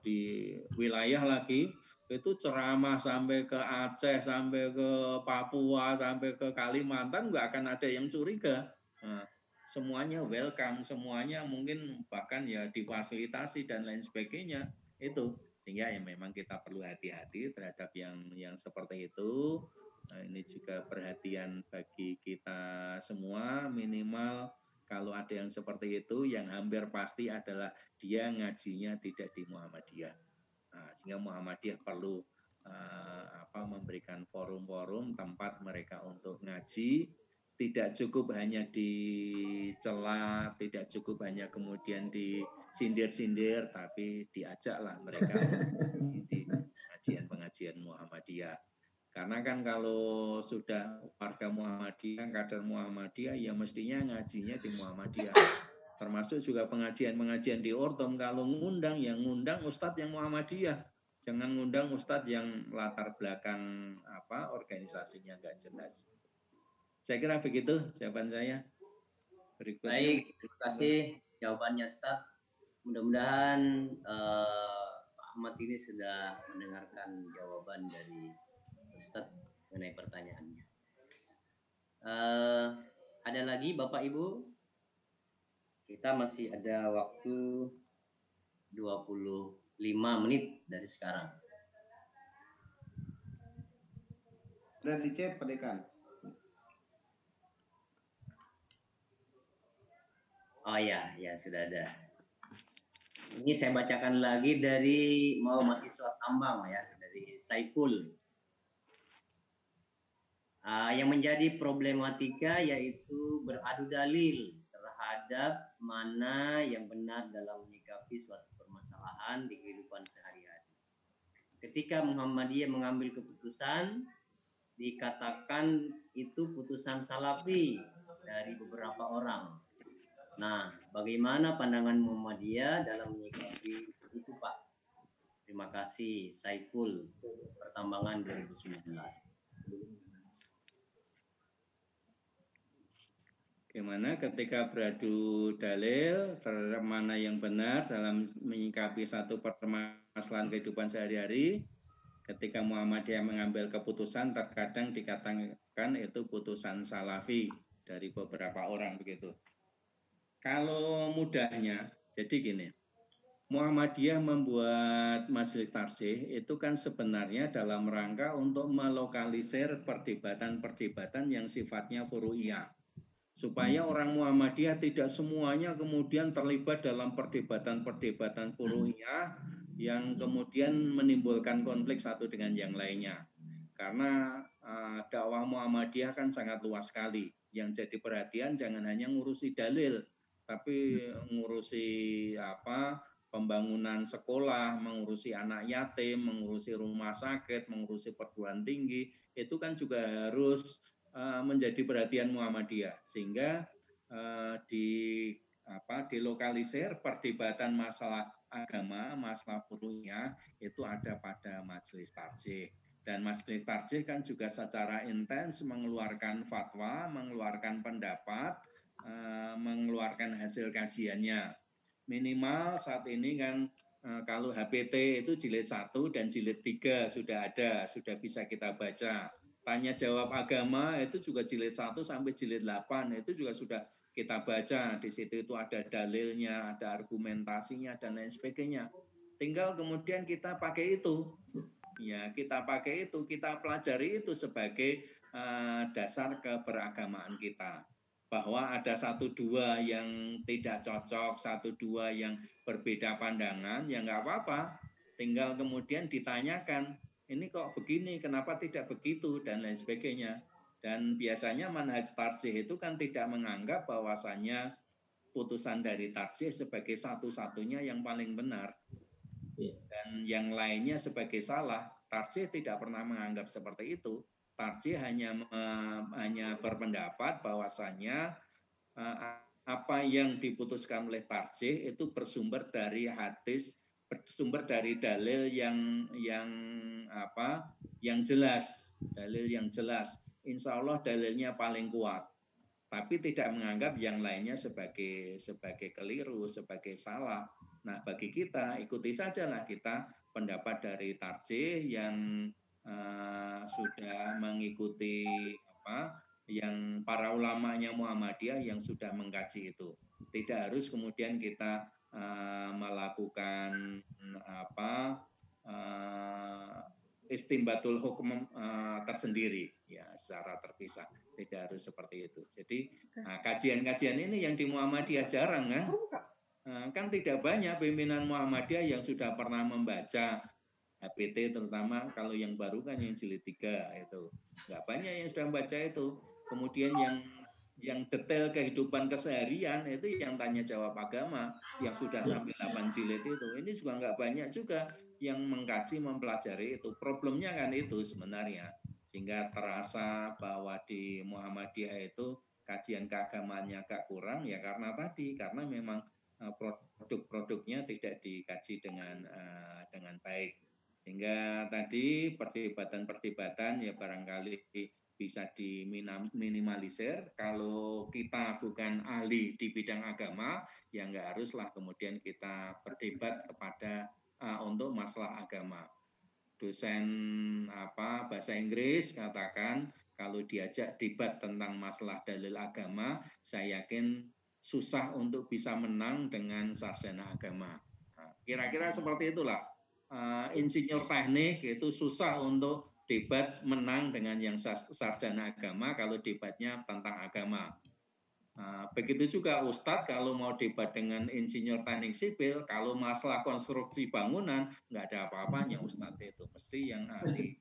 di wilayah lagi, itu ceramah sampai ke Aceh, sampai ke Papua, sampai ke Kalimantan, nggak akan ada yang curiga. Nah, semuanya welcome, semuanya mungkin bahkan ya difasilitasi dan lain sebagainya itu. Sehingga ya memang kita perlu hati-hati terhadap yang seperti itu. Nah, ini juga perhatian bagi kita semua, minimal kalau ada yang seperti itu, yang hampir pasti adalah dia ngajinya tidak di Muhammadiyah. Nah, sehingga Muhammadiyah perlu memberikan forum-forum tempat mereka untuk ngaji. Tidak cukup hanya dicela, tidak cukup hanya kemudian disindir-sindir, tapi diajaklah mereka di pengajian Muhammadiyah. Karena kan kalau sudah warga Muhammadiyah, kader Muhammadiyah, ya mestinya ngajinya di Muhammadiyah. Termasuk juga pengajian-pengajian di Ortom, kalau ngundang, yang ngundang Ustadz yang Muhammadiyah. Jangan ngundang Ustadz yang latar belakang organisasinya nggak jelas. Saya kira begitu jawaban saya. Berikutnya. Baik, terima kasih jawabannya Ustaz. Mudah-mudahan Pak Ahmad ini sudah mendengarkan jawaban dari Ustaz mengenai pertanyaannya. Ada lagi Bapak Ibu? Kita masih ada waktu 25 menit dari sekarang. Sudah di chat Pak Dekan. Oh ya, ya sudah ada. Ini saya bacakan lagi dari mahasiswa tambang ya, dari Saiful. Yang menjadi problematika yaitu beradu dalil terhadap mana yang benar dalam menyikapi suatu permasalahan di kehidupan sehari-hari. Ketika Muhammadiyah mengambil keputusan, dikatakan itu putusan salafi dari beberapa orang. Nah, bagaimana pandangan Muhammadiyah dalam menyikapi itu, Pak? Terima kasih, Saiful, Pertambangan 2019. Bagaimana ketika beradu dalil terhadap mana yang benar dalam menyikapi satu permasalahan kehidupan sehari-hari, ketika Muhammadiyah mengambil keputusan terkadang dikatakan itu putusan salafi dari beberapa orang begitu. Kalau mudahnya, jadi gini, Muhammadiyah membuat majelis tarsih itu kan sebenarnya dalam rangka untuk melokalisir perdebatan-perdebatan yang sifatnya furu'iyah. Supaya orang Muhammadiyah tidak semuanya kemudian terlibat dalam perdebatan-perdebatan furu'iyah yang kemudian menimbulkan konflik satu dengan yang lainnya. Karena dakwah Muhammadiyah kan sangat luas sekali. Yang jadi perhatian jangan hanya ngurusi dalil, tapi ngurusi pembangunan sekolah, mengurusi anak yatim, mengurusi rumah sakit, mengurusi perguruan tinggi, itu kan juga harus menjadi perhatian Muhammadiyah, sehingga dilokalisir perdebatan masalah agama, masalah furu'iyah itu ada pada majelis tarsih. Dan majelis tarsih kan juga secara intens mengeluarkan fatwa, mengeluarkan pendapat, mengeluarkan hasil kajiannya. Minimal saat ini kan kalau HPT itu jilid 1 dan jilid 3 sudah ada, sudah bisa kita baca. Tanya jawab agama itu juga jilid 1 sampai jilid 8 itu juga sudah kita baca. Di situ itu ada dalilnya, ada argumentasinya dan lain sebagainya. Tinggal kemudian kita pakai itu. Ya, kita pakai itu, kita pelajari itu sebagai dasar keberagamaan kita. Bahwa ada 1-2 yang tidak cocok, 1-2 yang berbeda pandangan, ya nggak apa-apa. Tinggal kemudian ditanyakan, ini kok begini, kenapa tidak begitu, dan lain sebagainya. Dan biasanya manhaj tarsih itu kan tidak menganggap bahwasannya putusan dari tarsih sebagai satu-satunya yang paling benar. Dan yang lainnya sebagai salah. Tarsih tidak pernah menganggap seperti itu. Tarsih hanya berpendapat bahwasannya apa yang diputuskan oleh tarsih itu bersumber dari hadis, bersumber dari dalil yang jelas, dalil yang jelas. Insya Allah dalilnya paling kuat, tapi tidak menganggap yang lainnya sebagai keliru, sebagai salah. Nah, bagi kita ikuti sajalah kita pendapat dari tarsih yang sudah mengikuti yang para ulamanya Muhammadiyah yang sudah mengkaji itu. Tidak harus kemudian kita melakukan istimbatul hukum tersendiri ya secara terpisah. Tidak harus seperti itu. Jadi kajian-kajian ini yang di Muhammadiyah jarang kan? Kan tidak banyak pimpinan Muhammadiyah yang sudah pernah membaca HPT, terutama kalau yang baru kan yang jilid 3 itu. Nggak banyak yang sudah membaca itu. Kemudian yang detail kehidupan keseharian itu yang tanya jawab agama yang sudah sampai 8 jilid itu. Ini juga nggak banyak juga yang mengkaji, mempelajari itu. Problemnya kan itu sebenarnya. Sehingga terasa bahwa di Muhammadiyah itu kajian keagamaannya agak kurang ya karena memang produk-produknya tidak dikaji dengan baik. Sehingga tadi perdebatan-perdebatan ya barangkali bisa diminimalisir. Kalau kita bukan ahli di bidang agama, ya nggak haruslah kemudian kita berdebat kepada untuk masalah agama. Dosen bahasa Inggris katakan kalau diajak debat tentang masalah dalil agama, saya yakin susah untuk bisa menang dengan sarjana agama. Kira-kira seperti itulah. Insinyur teknik itu susah untuk debat menang dengan yang sarjana agama kalau debatnya tentang agama. Begitu juga Ustadz kalau mau debat dengan insinyur teknik sipil, kalau masalah konstruksi bangunan nggak ada apa-apanya Ustadz itu, mesti yang ahli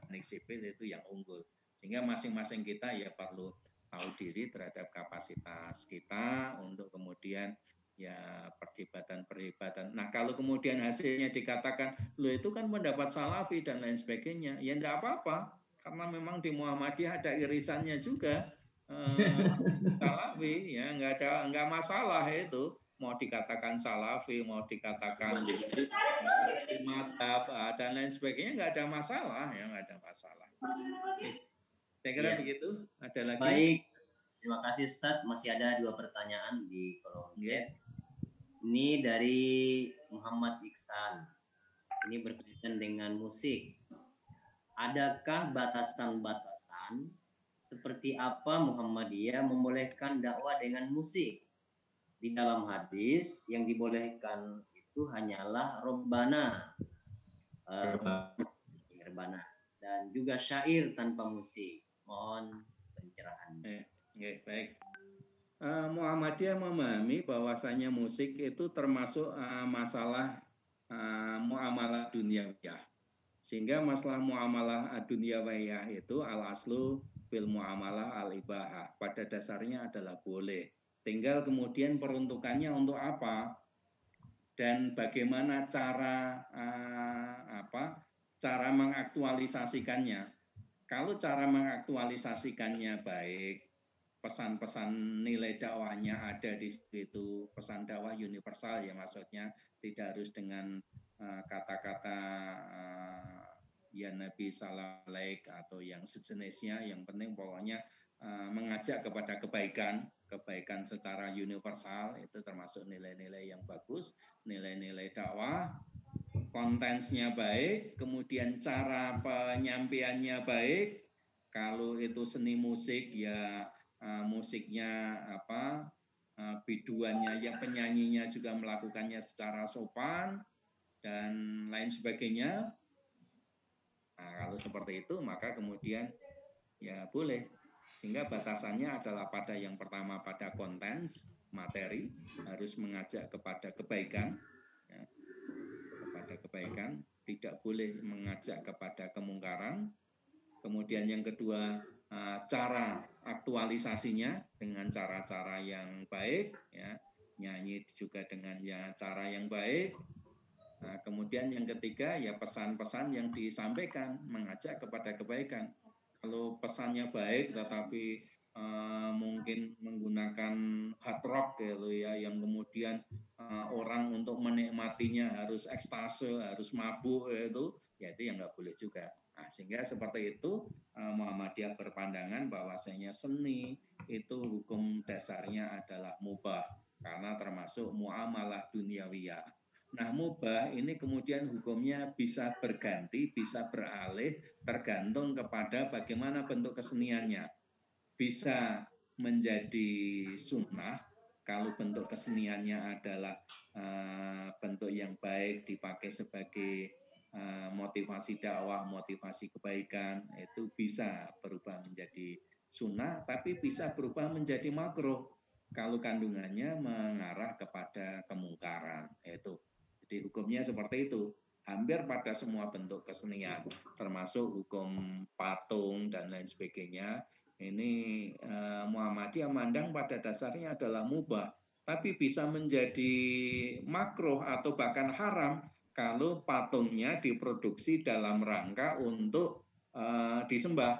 teknik sipil itu yang unggul. Sehingga masing-masing kita ya perlu tahu diri terhadap kapasitas kita untuk kemudian ya perdebatan. Nah kalau kemudian hasilnya dikatakan, lo itu kan mendapat salafi dan lain sebagainya, ya enggak apa-apa, karena memang di Muhammadiyah ada irisannya juga salafi, ya enggak masalah itu, mau dikatakan salafi, mau dikatakan madhab dan lain sebagainya, enggak ada masalah, ya enggak ada masalah. Saya kira begitu. Ada lagi? Baik. Terima kasih Ustadz. Masih ada 2 pertanyaan di kolom chat. Ini dari Muhammad Iksan. Ini berkaitan dengan musik. Adakah batasan-batasan seperti apa Muhammadiyah membolehkan dakwah dengan musik? Di dalam hadis yang dibolehkan itu hanyalah Rabbana, dan juga syair tanpa musik. Mohon pencerahan. Baik. Muhammadiyah memahami bahwasanya musik itu termasuk masalah muamalah duniawiyah. Sehingga masalah muamalah duniawiyah itu al-aslu fil muamalah al-ibahah. Pada dasarnya adalah boleh. Tinggal kemudian peruntukannya untuk apa? Dan bagaimana cara mengaktualisasikannya. Kalau cara mengaktualisasikannya baik, pesan-pesan nilai dakwahnya ada di situ, pesan dakwah universal ya maksudnya, tidak harus dengan kata-kata ya Nabi Sallallahu Alaihi atau yang sejenisnya, yang penting pokoknya mengajak kepada kebaikan secara universal, itu termasuk nilai-nilai yang bagus, nilai-nilai dakwah. Kontennya baik, kemudian cara penyampaiannya baik. Kalau itu seni musik ya musiknya biduannya yang penyanyinya juga melakukannya secara sopan dan lain sebagainya. Nah, kalau seperti itu maka kemudian ya boleh. Sehingga batasannya adalah pada yang pertama pada konten materi, harus mengajak kepada kebaikan. Ya. Kebaikan, tidak boleh mengajak kepada kemungkaran. Kemudian yang kedua, cara aktualisasinya dengan cara-cara yang baik, ya, nyanyi juga dengan cara yang baik. Nah, kemudian yang ketiga, ya pesan-pesan yang disampaikan mengajak kepada kebaikan. Kalau pesannya baik, tetapi mungkin menggunakan hard rock gitu ya, yang kemudian orang untuk menikmatinya harus ekstase, harus mabuk itu yang nggak boleh juga. Nah, sehingga seperti itu Muhammadiyah berpandangan bahwasanya seni itu hukum dasarnya adalah mubah karena termasuk muamalah duniawiyah. Nah, mubah ini kemudian hukumnya bisa berganti, bisa beralih tergantung kepada bagaimana bentuk keseniannya. Bisa menjadi sunnah kalau bentuk keseniannya adalah bentuk yang baik, dipakai sebagai motivasi dakwah, motivasi kebaikan, itu bisa berubah menjadi sunnah, tapi bisa berubah menjadi makruh kalau kandungannya mengarah kepada kemungkaran. Itu. Jadi hukumnya seperti itu. Hampir pada semua bentuk kesenian, termasuk hukum patung dan lain sebagainya. Ini Muhammadiyah mandang pada dasarnya adalah mubah, tapi bisa menjadi makruh atau bahkan haram kalau patungnya diproduksi dalam rangka untuk disembah.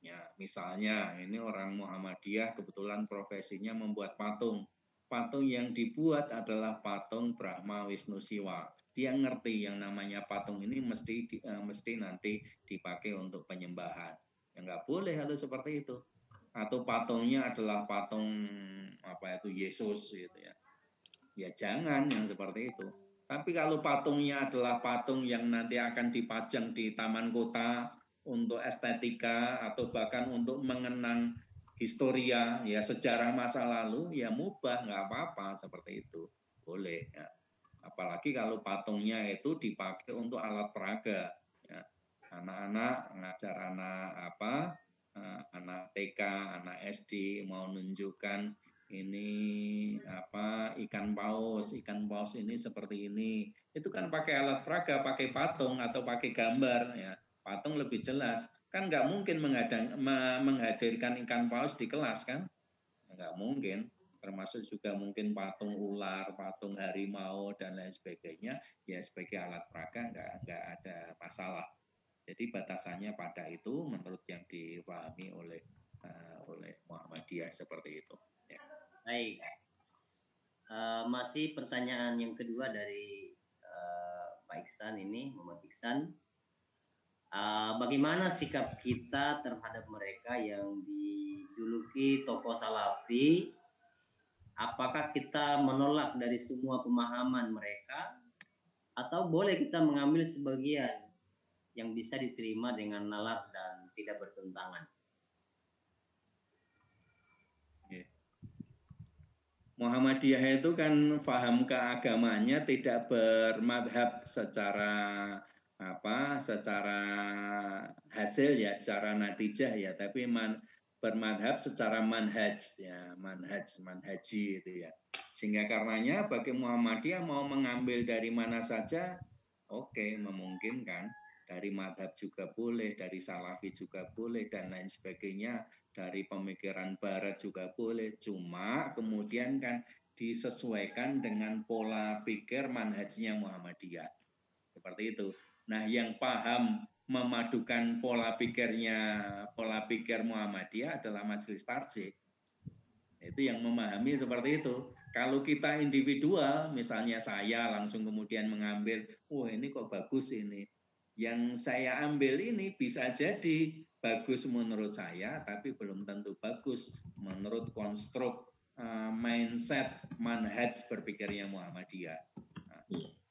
Ya, misalnya ini orang Muhammadiyah kebetulan profesinya membuat patung. Patung yang dibuat adalah patung Brahma Wisnu Siwa. Dia ngerti yang namanya patung ini mesti nanti dipakai untuk penyembahan. Ya nggak boleh kalau seperti itu. Atau patungnya adalah patung apa itu Yesus gitu ya. Ya jangan yang seperti itu. Tapi kalau patungnya adalah patung yang nanti akan dipajang di taman kota untuk estetika atau bahkan untuk mengenang historia ya sejarah masa lalu ya mubah, nggak apa-apa seperti itu, boleh ya. Apalagi kalau patungnya itu dipakai untuk alat peraga ya. Anak-anak ngajar anak TK, anak SD mau nunjukkan ini ikan paus ini seperti ini, itu kan pakai alat peraga, pakai patung atau pakai gambar ya. Patung lebih jelas, kan nggak mungkin menghadirkan ikan paus di kelas kan, nggak mungkin. Termasuk juga mungkin patung ular, patung harimau dan lain sebagainya ya sebagai alat peraga nggak ada masalah. Jadi batasannya pada itu menurut yang dipahami oleh Muhammadiyah seperti itu. Ya. Baik. Masih pertanyaan yang kedua dari Pak Iksan ini, Muhammad Iksan. Bagaimana sikap kita terhadap mereka yang dijuluki tokoh salafi? Apakah kita menolak dari semua pemahaman mereka atau boleh kita mengambil sebagian yang bisa diterima dengan nalar dan tidak bertentangan? Muhammadiyah itu kan paham keagamannya tidak bermadhab secara hasil ya, secara natijah ya, tapi bermadhab secara manhaj ya, manhaji itu ya. Sehingga karenanya bagi Muhammadiyah mau mengambil dari mana saja oke, memungkinkan. Dari madhab juga boleh, dari salafi juga boleh dan lain sebagainya, dari pemikiran barat juga boleh. Cuma kemudian kan disesuaikan dengan pola pikir manhajnya Muhammadiyah. Seperti itu. Nah, yang paham memadukan pola pikir Muhammadiyah adalah Majelis Tarsih. Itu yang memahami seperti itu. Kalau kita individual, misalnya saya langsung kemudian mengambil, ini kok bagus ini. Yang saya ambil ini bisa jadi bagus menurut saya, tapi belum tentu bagus menurut konstruk mindset manhaj berpikirnya Muhammadiyah.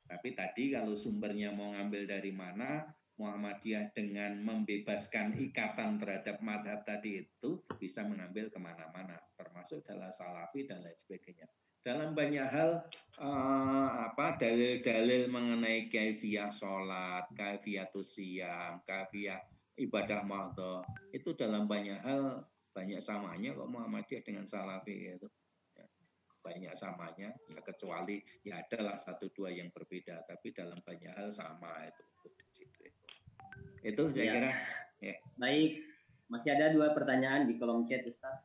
Tapi tadi kalau sumbernya mau ngambil dari mana, Muhammadiyah dengan membebaskan ikatan terhadap madhab tadi itu bisa mengambil kemana-mana, termasuk dalam salafi dan lain sebagainya. Dalam banyak hal dalil-dalil mengenai kaifiyah sholat, kaifiyatus siyam, kaifiyah ibadah mahdhah, itu dalam banyak hal banyak samanya kok Muhammadiyah dengan salafi itu. Banyak samanya, ya kecuali ya adalah 1-2 yang berbeda, tapi dalam banyak hal sama itu. Itu saya kira. Ya. Baik, masih ada 2 pertanyaan di kolom chat Ustaz.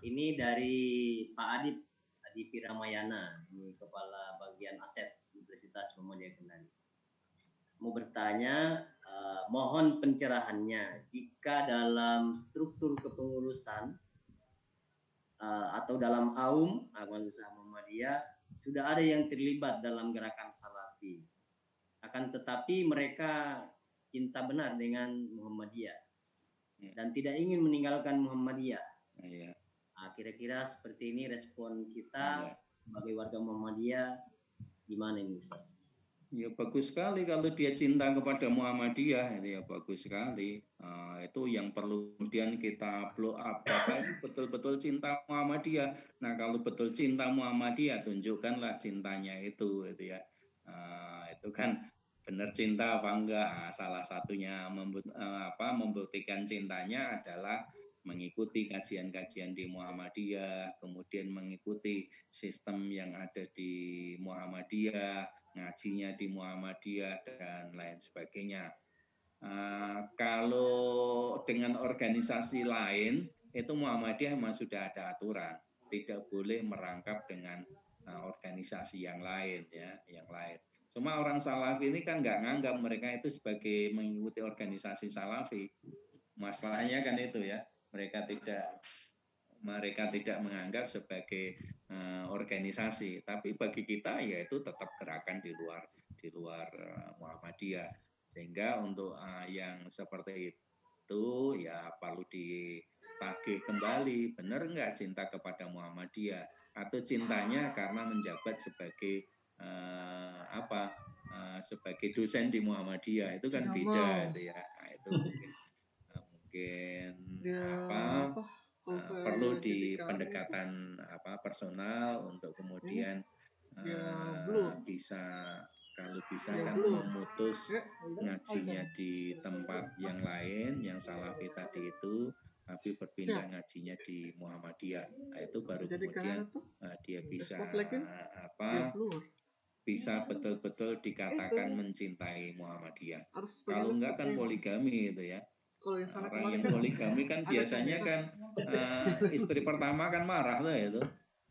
Ini dari Pak Adib Piramayana, ini Kepala Bagian Aset Universitas Muhammadiyah Kendari. Mau bertanya, mohon pencerahannya jika dalam struktur kepengurusan atau dalam Amal Usaha Muhammadiyah sudah ada yang terlibat dalam gerakan salafi, akan tetapi mereka cinta benar dengan Muhammadiyah dan tidak ingin meninggalkan Muhammadiyah. Kira-kira seperti ini respon kita sebagai warga Muhammadiyah gimana ini Ustaz? Ya bagus sekali kalau dia cinta kepada Muhammadiyah, itu ya bagus sekali. Itu yang perlu kemudian kita blow up. Bapak betul-betul cinta Muhammadiyah. Nah kalau betul cinta Muhammadiyah, tunjukkanlah cintanya itu ya. Itu kan benar cinta apa enggak? Salah satunya membuktikan cintanya adalah mengikuti kajian-kajian di Muhammadiyah, kemudian mengikuti sistem yang ada di Muhammadiyah, ngajinya di Muhammadiyah dan lain sebagainya. Kalau dengan organisasi lain itu Muhammadiyah memang sudah ada aturan, tidak boleh merangkap dengan organisasi yang lain ya, yang lain. Cuma orang salafi ini kan nggak nganggap mereka itu sebagai mengikuti organisasi salafi. Masalahnya kan itu ya, mereka tidak menganggap sebagai organisasi, tapi bagi kita ya itu tetap gerakan di luar Muhammadiyah. Sehingga untuk yang seperti itu ya perlu ditagih kembali, benar nggak cinta kepada Muhammadiyah, atau cintanya karena menjabat sebagai sebagai dosen di Muhammadiyah, itu kan beda itu ya. Nah, itu mungkin perlu di pendekatan personal untuk kemudian bisa kalau bisa kan memutus ngajinya di tempat yang lain yang salafi tadi itu, tapi berpindah ngajinya di Muhammadiyah. Nah, itu baru kemudian dia bisa bisa betul-betul dikatakan mencintai Muhammadiyah. Kalau enggak kan poligami itu ya. Orang yang poligami kan biasanya kan istri pertama kan marah lah itu.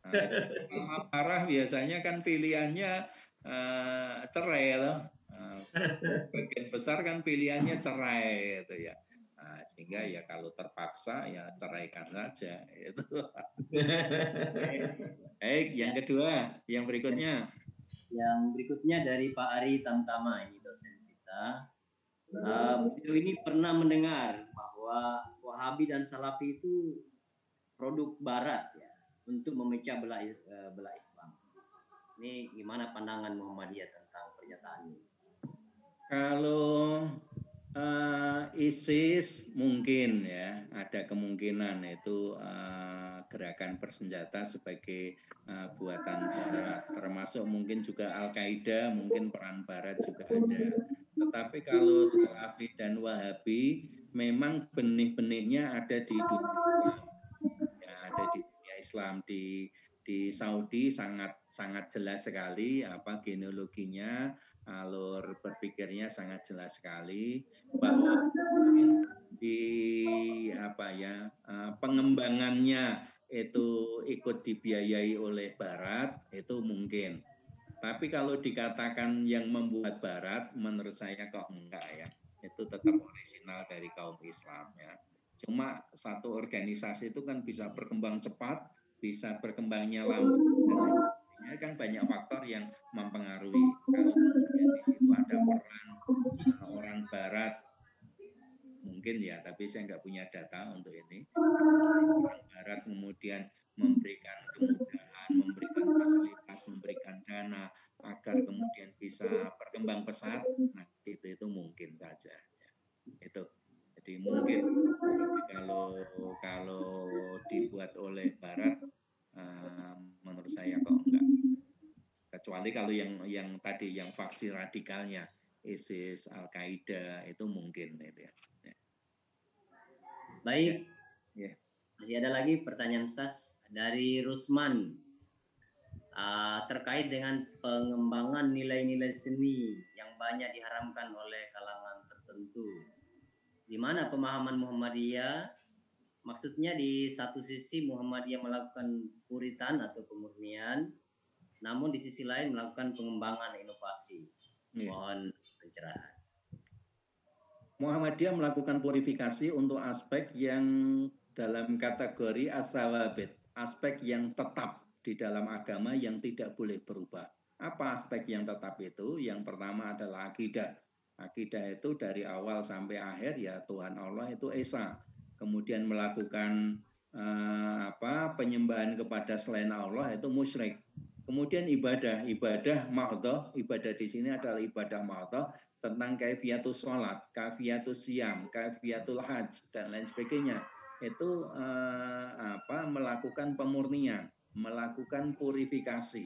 Nah, istri pertama marah biasanya kan pilihannya cerai loh. Bagian besar kan pilihannya cerai itu ya. Nah, sehingga ya kalau terpaksa ya ceraikan saja itu. Baik, yang kedua, yang berikutnya. Yang berikutnya dari Pak Ari Tamtama, ini dosen kita. Beliau ini pernah mendengar bahwa Wahabi dan Salafi itu produk Barat ya untuk memecah belah Islam. Ini gimana pandangan Muhammadiyah tentang pernyataan ini? Kalau ISIS mungkin ya ada kemungkinan itu gerakan bersenjata sebagai buatan Barat, termasuk mungkin juga Al-Qaeda, mungkin peran Barat juga ada. Tetapi kalau Salafi dan Wahabi memang benih-benihnya ada di dunia Islam, ya, ada di dunia Islam. Di Saudi sangat jelas sekali genealoginya, alur berpikirnya sangat jelas sekali, bahwa di pengembangannya itu ikut dibiayai oleh Barat itu mungkin. Tapi kalau dikatakan yang membuat Barat, menurut saya kok enggak ya. Itu tetap orisinal dari kaum Islam ya. Cuma satu organisasi itu kan bisa berkembang cepat, bisa berkembangnya lambat. Ini kan banyak faktor yang mempengaruhi. Kalau kemudian di situ ada peran orang Barat, mungkin ya, tapi saya nggak punya data untuk ini. Orang Barat kemudian memberikan kemudahan, memberikan fasilitas, memberikan dana agar kemudian bisa berkembang pesat, nah itu mungkin saja. Ya. Itu. Jadi mungkin kalau dibuat oleh Barat, menurut saya kok enggak. Kecuali kalau yang tadi yang faksi radikalnya ISIS, Al-Qaeda itu mungkin itu ya. Baik. Ya. Masih ada lagi pertanyaan Stas dari Rusman terkait dengan pengembangan nilai-nilai seni yang banyak diharamkan oleh kalangan tertentu. Di mana pemahaman Muhammadiyah, maksudnya di satu sisi Muhammadiyah melakukan puritan atau pemurnian, namun di sisi lain melakukan pengembangan inovasi. Mohon pencerahan. Muhammadiyah melakukan purifikasi untuk aspek yang dalam kategori as-sawabit, aspek yang tetap di dalam agama yang tidak boleh berubah. Apa aspek yang tetap itu? Yang pertama adalah akidah. Akidah itu dari awal sampai akhir ya Tuhan Allah itu Esa. Kemudian melakukan penyembahan kepada selain Allah itu musyrik. Kemudian ibadah mahdhah, ibadah di sini adalah ibadah mahdhah tentang kaifiatul sholat, kaifiatul siyam, kaifiatul hajj dan lain sebagainya. Itu melakukan pemurnian, melakukan purifikasi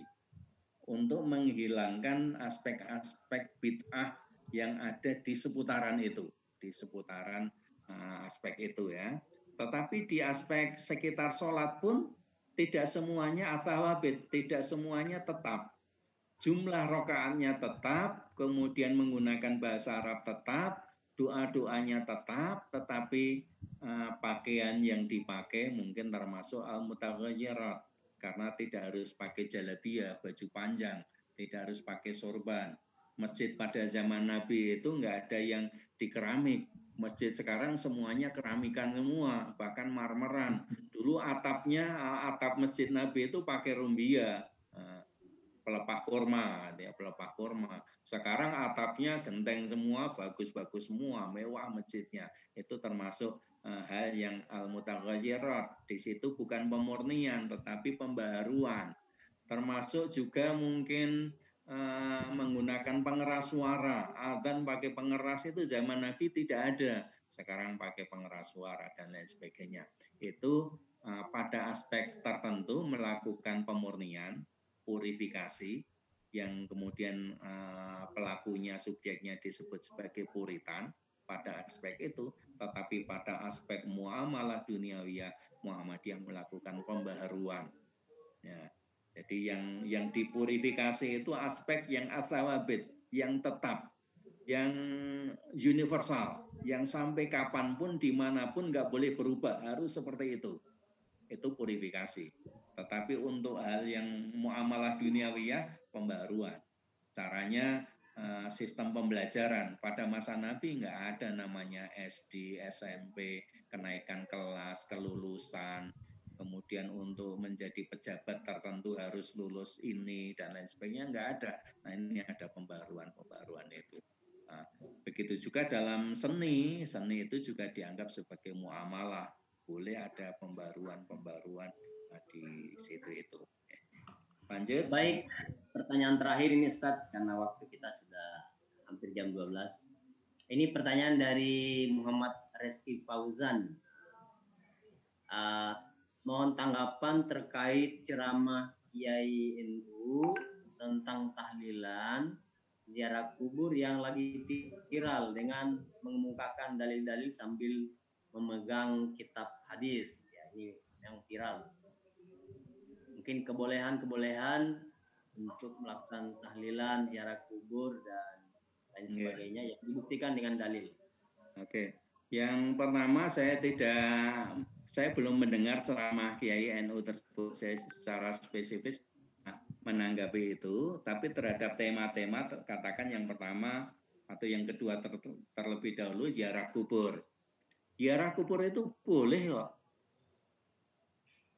untuk menghilangkan aspek-aspek bid'ah yang ada di seputaran itu, di seputaran aspek itu ya. Tetapi di aspek sekitar sholat pun tidak semuanya athawabit, tidak semuanya tetap. Jumlah rokaatnya tetap, kemudian menggunakan bahasa Arab tetap, doa-doanya tetap, tetapi pakaian yang dipakai mungkin termasuk al-mutaghayyirat, karena tidak harus pakai jalabiyah, baju panjang, tidak harus pakai sorban. Masjid pada zaman Nabi itu nggak ada yang di keramik. Masjid sekarang semuanya keramikan semua, bahkan marmeran. Dulu atap masjid Nabi itu pakai rumbia. pelepah kurma, ya pelepah kurma. Sekarang atapnya genteng semua, bagus-bagus semua, mewah masjidnya. Itu termasuk hal yang al-mutaghayyirat. Di situ bukan pemurnian, tetapi pembaharuan. Termasuk juga mungkin menggunakan pengeras suara. Adzan pakai pengeras itu zaman Nabi tidak ada. Sekarang pakai pengeras suara dan lain sebagainya. Itu pada aspek tertentu melakukan pemurnian, purifikasi, yang kemudian pelakunya, subjeknya disebut sebagai puritan pada aspek itu, tetapi pada aspek muamalah duniawiyah, Muhammadiyah melakukan pembaharuan. Ya. Jadi yang dipurifikasi itu aspek yang atsawabit, yang tetap, yang universal, yang sampai kapanpun, dimanapun nggak boleh berubah, harus seperti itu. Itu purifikasi. Tetapi untuk hal yang muamalah duniawiyah, pembaruan. Caranya sistem pembelajaran. Pada masa Nabi nggak ada namanya SD, SMP, kenaikan kelas, kelulusan. Kemudian untuk menjadi pejabat tertentu harus lulus ini dan lain sebagainya, nggak ada. Nah ini ada pembaruan itu. Nah, begitu juga dalam seni itu juga dianggap sebagai muamalah. Boleh ada pembaruan di situ itu. Lanjut. Baik, pertanyaan terakhir ini Ustadz, karena waktu kita sudah hampir jam 12. Ini pertanyaan dari Muhammad Reski Fauzan. Mohon tanggapan terkait ceramah Kiai NU tentang tahlilan ziarah kubur yang lagi viral dengan mengemukakan dalil-dalil sambil memegang kitab hadis. Ya, ini yang viral. Mungkin kebolehan untuk melakukan tahlilan ziarah kubur dan lain sebagainya yang dibuktikan dengan dalil. Oke. Yang pertama saya belum mendengar ceramah Kiai NU tersebut. Saya secara spesifik menanggapi itu, tapi terhadap tema-tema katakan yang pertama atau yang kedua terlebih dahulu ziarah kubur. Ziarah kubur itu boleh kok.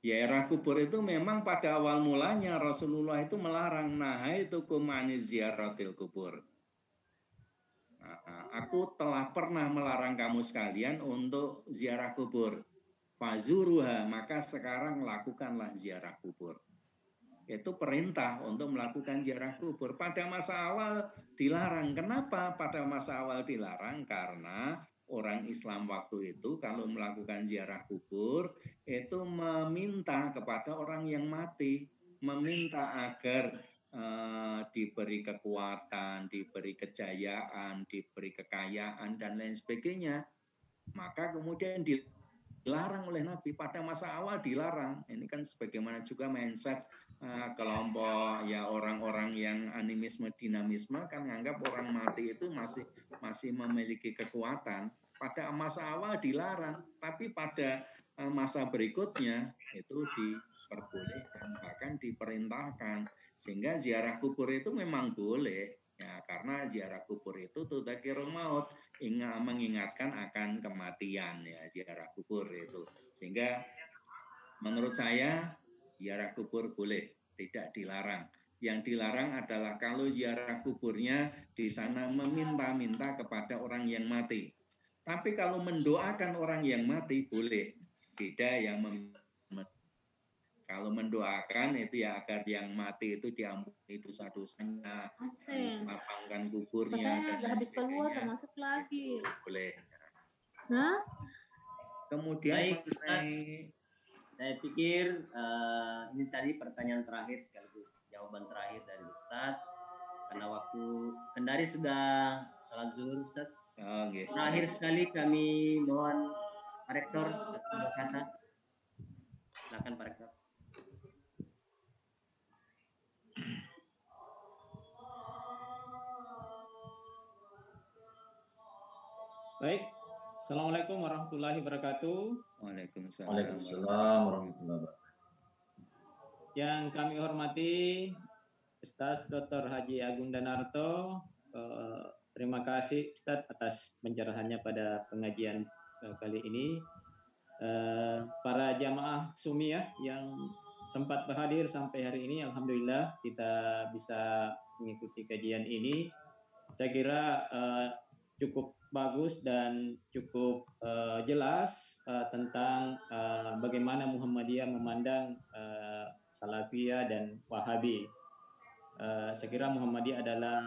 Ziarah kubur itu memang pada awal mulanya Rasulullah itu melarang, nahaitukum aniz ziaratil kubur. Aku telah pernah melarang kamu sekalian untuk ziarah kubur. Fazuruha, maka sekarang lakukanlah ziarah kubur. Itu perintah untuk melakukan ziarah kubur. Pada masa awal dilarang. Kenapa pada masa awal dilarang? Karena orang Islam waktu itu kalau melakukan ziarah kubur itu meminta kepada orang yang mati, meminta agar diberi kekuatan, diberi kejayaan, diberi kekayaan dan lain sebagainya. Maka kemudian dilarang oleh Nabi. Pada masa awal dilarang. Ini kan sebagaimana juga mindset kelompok ya orang-orang yang animisme dinamisme kan menganggap orang mati itu masih memiliki kekuatan. Pada masa awal dilarang, tapi pada masa berikutnya itu diperbolehkan, bahkan diperintahkan. Sehingga ziarah kubur itu memang boleh, ya karena ziarah kubur itu tudzakirul maut, mengingatkan akan kematian, ya ziarah kubur itu. Sehingga menurut saya ziarah kubur boleh, tidak dilarang. Yang dilarang adalah kalau ziarah kuburnya di sana meminta-minta kepada orang yang mati. Tapi kalau mendoakan orang yang mati boleh. Beda yang kalau mendoakan itu ya agar yang mati itu diampuni dosa-dosanya, melapangkan kuburnya. Saya udah habis keluar, udah masuk lagi. Boleh. Nah? Baik, Kemudian saya pikir ini tadi pertanyaan terakhir sekaligus jawaban terakhir dari Ustadz. Karena waktu Kendari sudah salat zuhur, Ustadz. Oh, gitu. Terakhir sekali kami mohon Pak Rektor satu kata. Silakan Pak Rektor. Baik. Assalamualaikum warahmatullahi wabarakatuh. Waalaikumsalam. Waalaikumsalam warahmatullahi wabarakatuh. Yang kami hormati Ustaz Dr. Haji Agung Danarto. Terima kasih Ustaz atas pencerahannya pada pengajian kali ini. Para jamaah Sumiyah yang sempat berhadir sampai hari ini. Alhamdulillah kita bisa mengikuti kajian ini. Saya kira cukup bagus dan cukup jelas tentang bagaimana Muhammadiyah memandang Salafiyah dan Wahabi. Saya kira Muhammadiyah adalah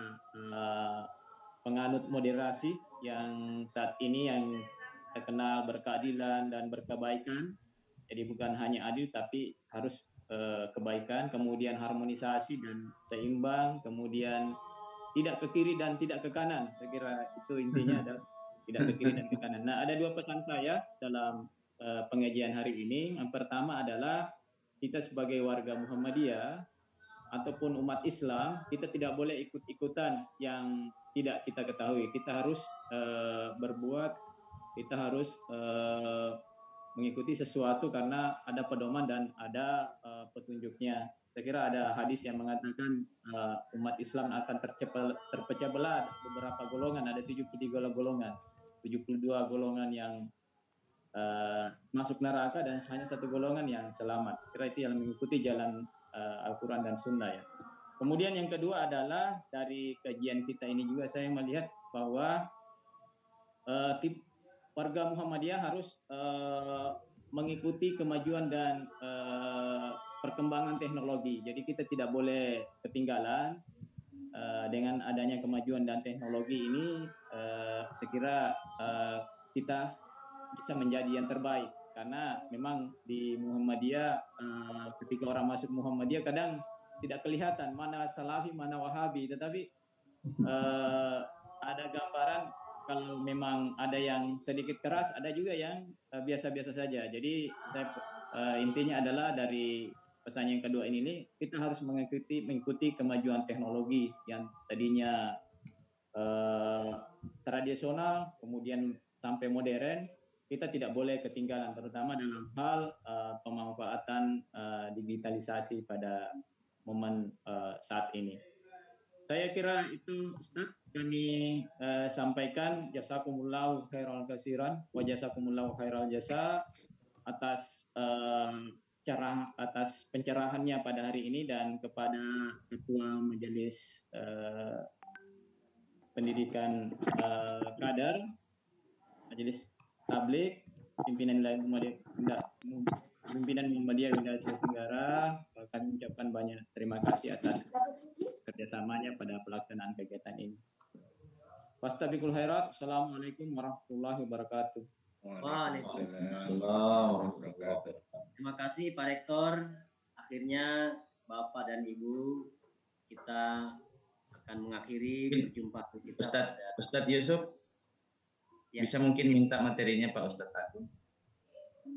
penganut moderasi yang saat ini yang terkenal berkeadilan dan berkebaikan. Jadi bukan hanya adil tapi harus kebaikan, kemudian harmonisasi dan seimbang, kemudian tidak ke kiri dan tidak ke kanan. Saya kira itu intinya adalah tidak ke kiri dan ke kanan. Nah, ada dua pesan saya dalam pengajian hari ini. Yang pertama adalah kita sebagai warga Muhammadiyah ataupun umat Islam, kita tidak boleh ikut-ikutan yang tidak kita ketahui. Kita harus berbuat, kita harus mengikuti sesuatu karena ada pedoman dan ada petunjuknya. Saya kira ada hadis yang mengatakan umat Islam akan terpecah belah beberapa golongan, ada 73 golongan, 72 golongan yang masuk neraka dan hanya satu golongan yang selamat. Saya kira itu yang mengikuti jalan Al-Quran dan Sunnah ya. Kemudian yang kedua adalah dari kajian kita ini juga saya melihat bahwa warga Muhammadiyah harus mengikuti kemajuan dan perkembangan teknologi. Jadi kita tidak boleh ketinggalan dengan adanya kemajuan dan teknologi ini. Saya kira kita bisa menjadi yang terbaik. Karena memang di Muhammadiyah ketika orang masuk Muhammadiyah kadang tidak kelihatan mana Salafi, mana Wahabi, tetapi ada gambaran kalau memang ada yang sedikit keras, ada juga yang biasa-biasa saja. Jadi intinya adalah dari pesan yang kedua ini kita harus mengikuti kemajuan teknologi yang tadinya tradisional kemudian sampai modern. Kita tidak boleh ketinggalan, terutama dalam hal pemanfaatan digitalisasi pada momen saat ini. Saya kira itu Ustaz kami sampaikan. Jazakumullahu khairal katsiran wa jazakumullahu khairal jasa atas atas pencerahannya pada hari ini, dan kepada Ketua Majelis Pendidikan Kader Majelis Tablik, pimpinan Muhammadiyah Wilayah Sulawesi Tenggara, kami ucapkan banyak terima kasih atas kerjasamanya pada pelaksanaan kegiatan ini. Fastabiqul khairat. Assalamualaikum warahmatullahi wabarakatuh. Waalaikumsalam. Terima kasih Pak Rektor. Akhirnya Bapak dan Ibu, kita akan mengakhiri perjumpaan kita. Ustadz Yusuf, ya. Bisa mungkin minta materinya Pak Ustadz Agung.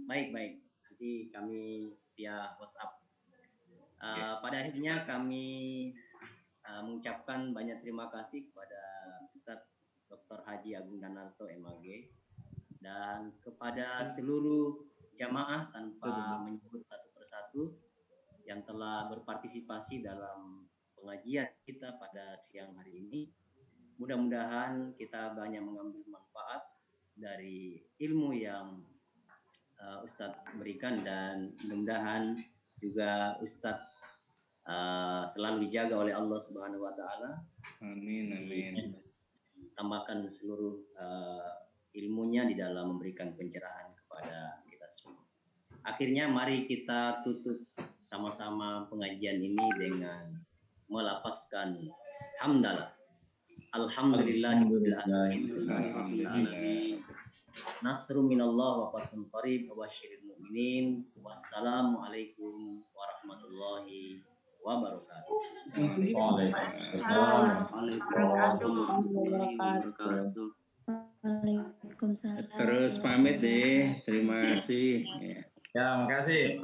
Baik. Nanti kami via WhatsApp. Pada akhirnya kami mengucapkan banyak terima kasih kepada Ustadz Dr. Haji Agung Danarto MAG dan kepada seluruh jamaah tanpa menyebut satu persatu yang telah berpartisipasi dalam pengajian kita pada siang hari ini. Mudah-mudahan kita banyak mengambil manfaat dari ilmu yang Ustadz berikan, dan mudah-mudahan juga Ustadz selalu dijaga oleh Allah Subhanahu wa taala. Amin. Tambahkan seluruh ilmunya di dalam memberikan pencerahan kepada kita semua. Akhirnya mari kita tutup sama-sama pengajian ini dengan melapaskan hamdalah. Alhamdulillahirabbil alamin. Nasrun minallah wa fathun qarib wa basyiril mu'minin. Wassalamualaikum warahmatullahi wabarakatuh. Waalaikumsalam. Terus pamit deh. Terima kasih. Ya, makasih.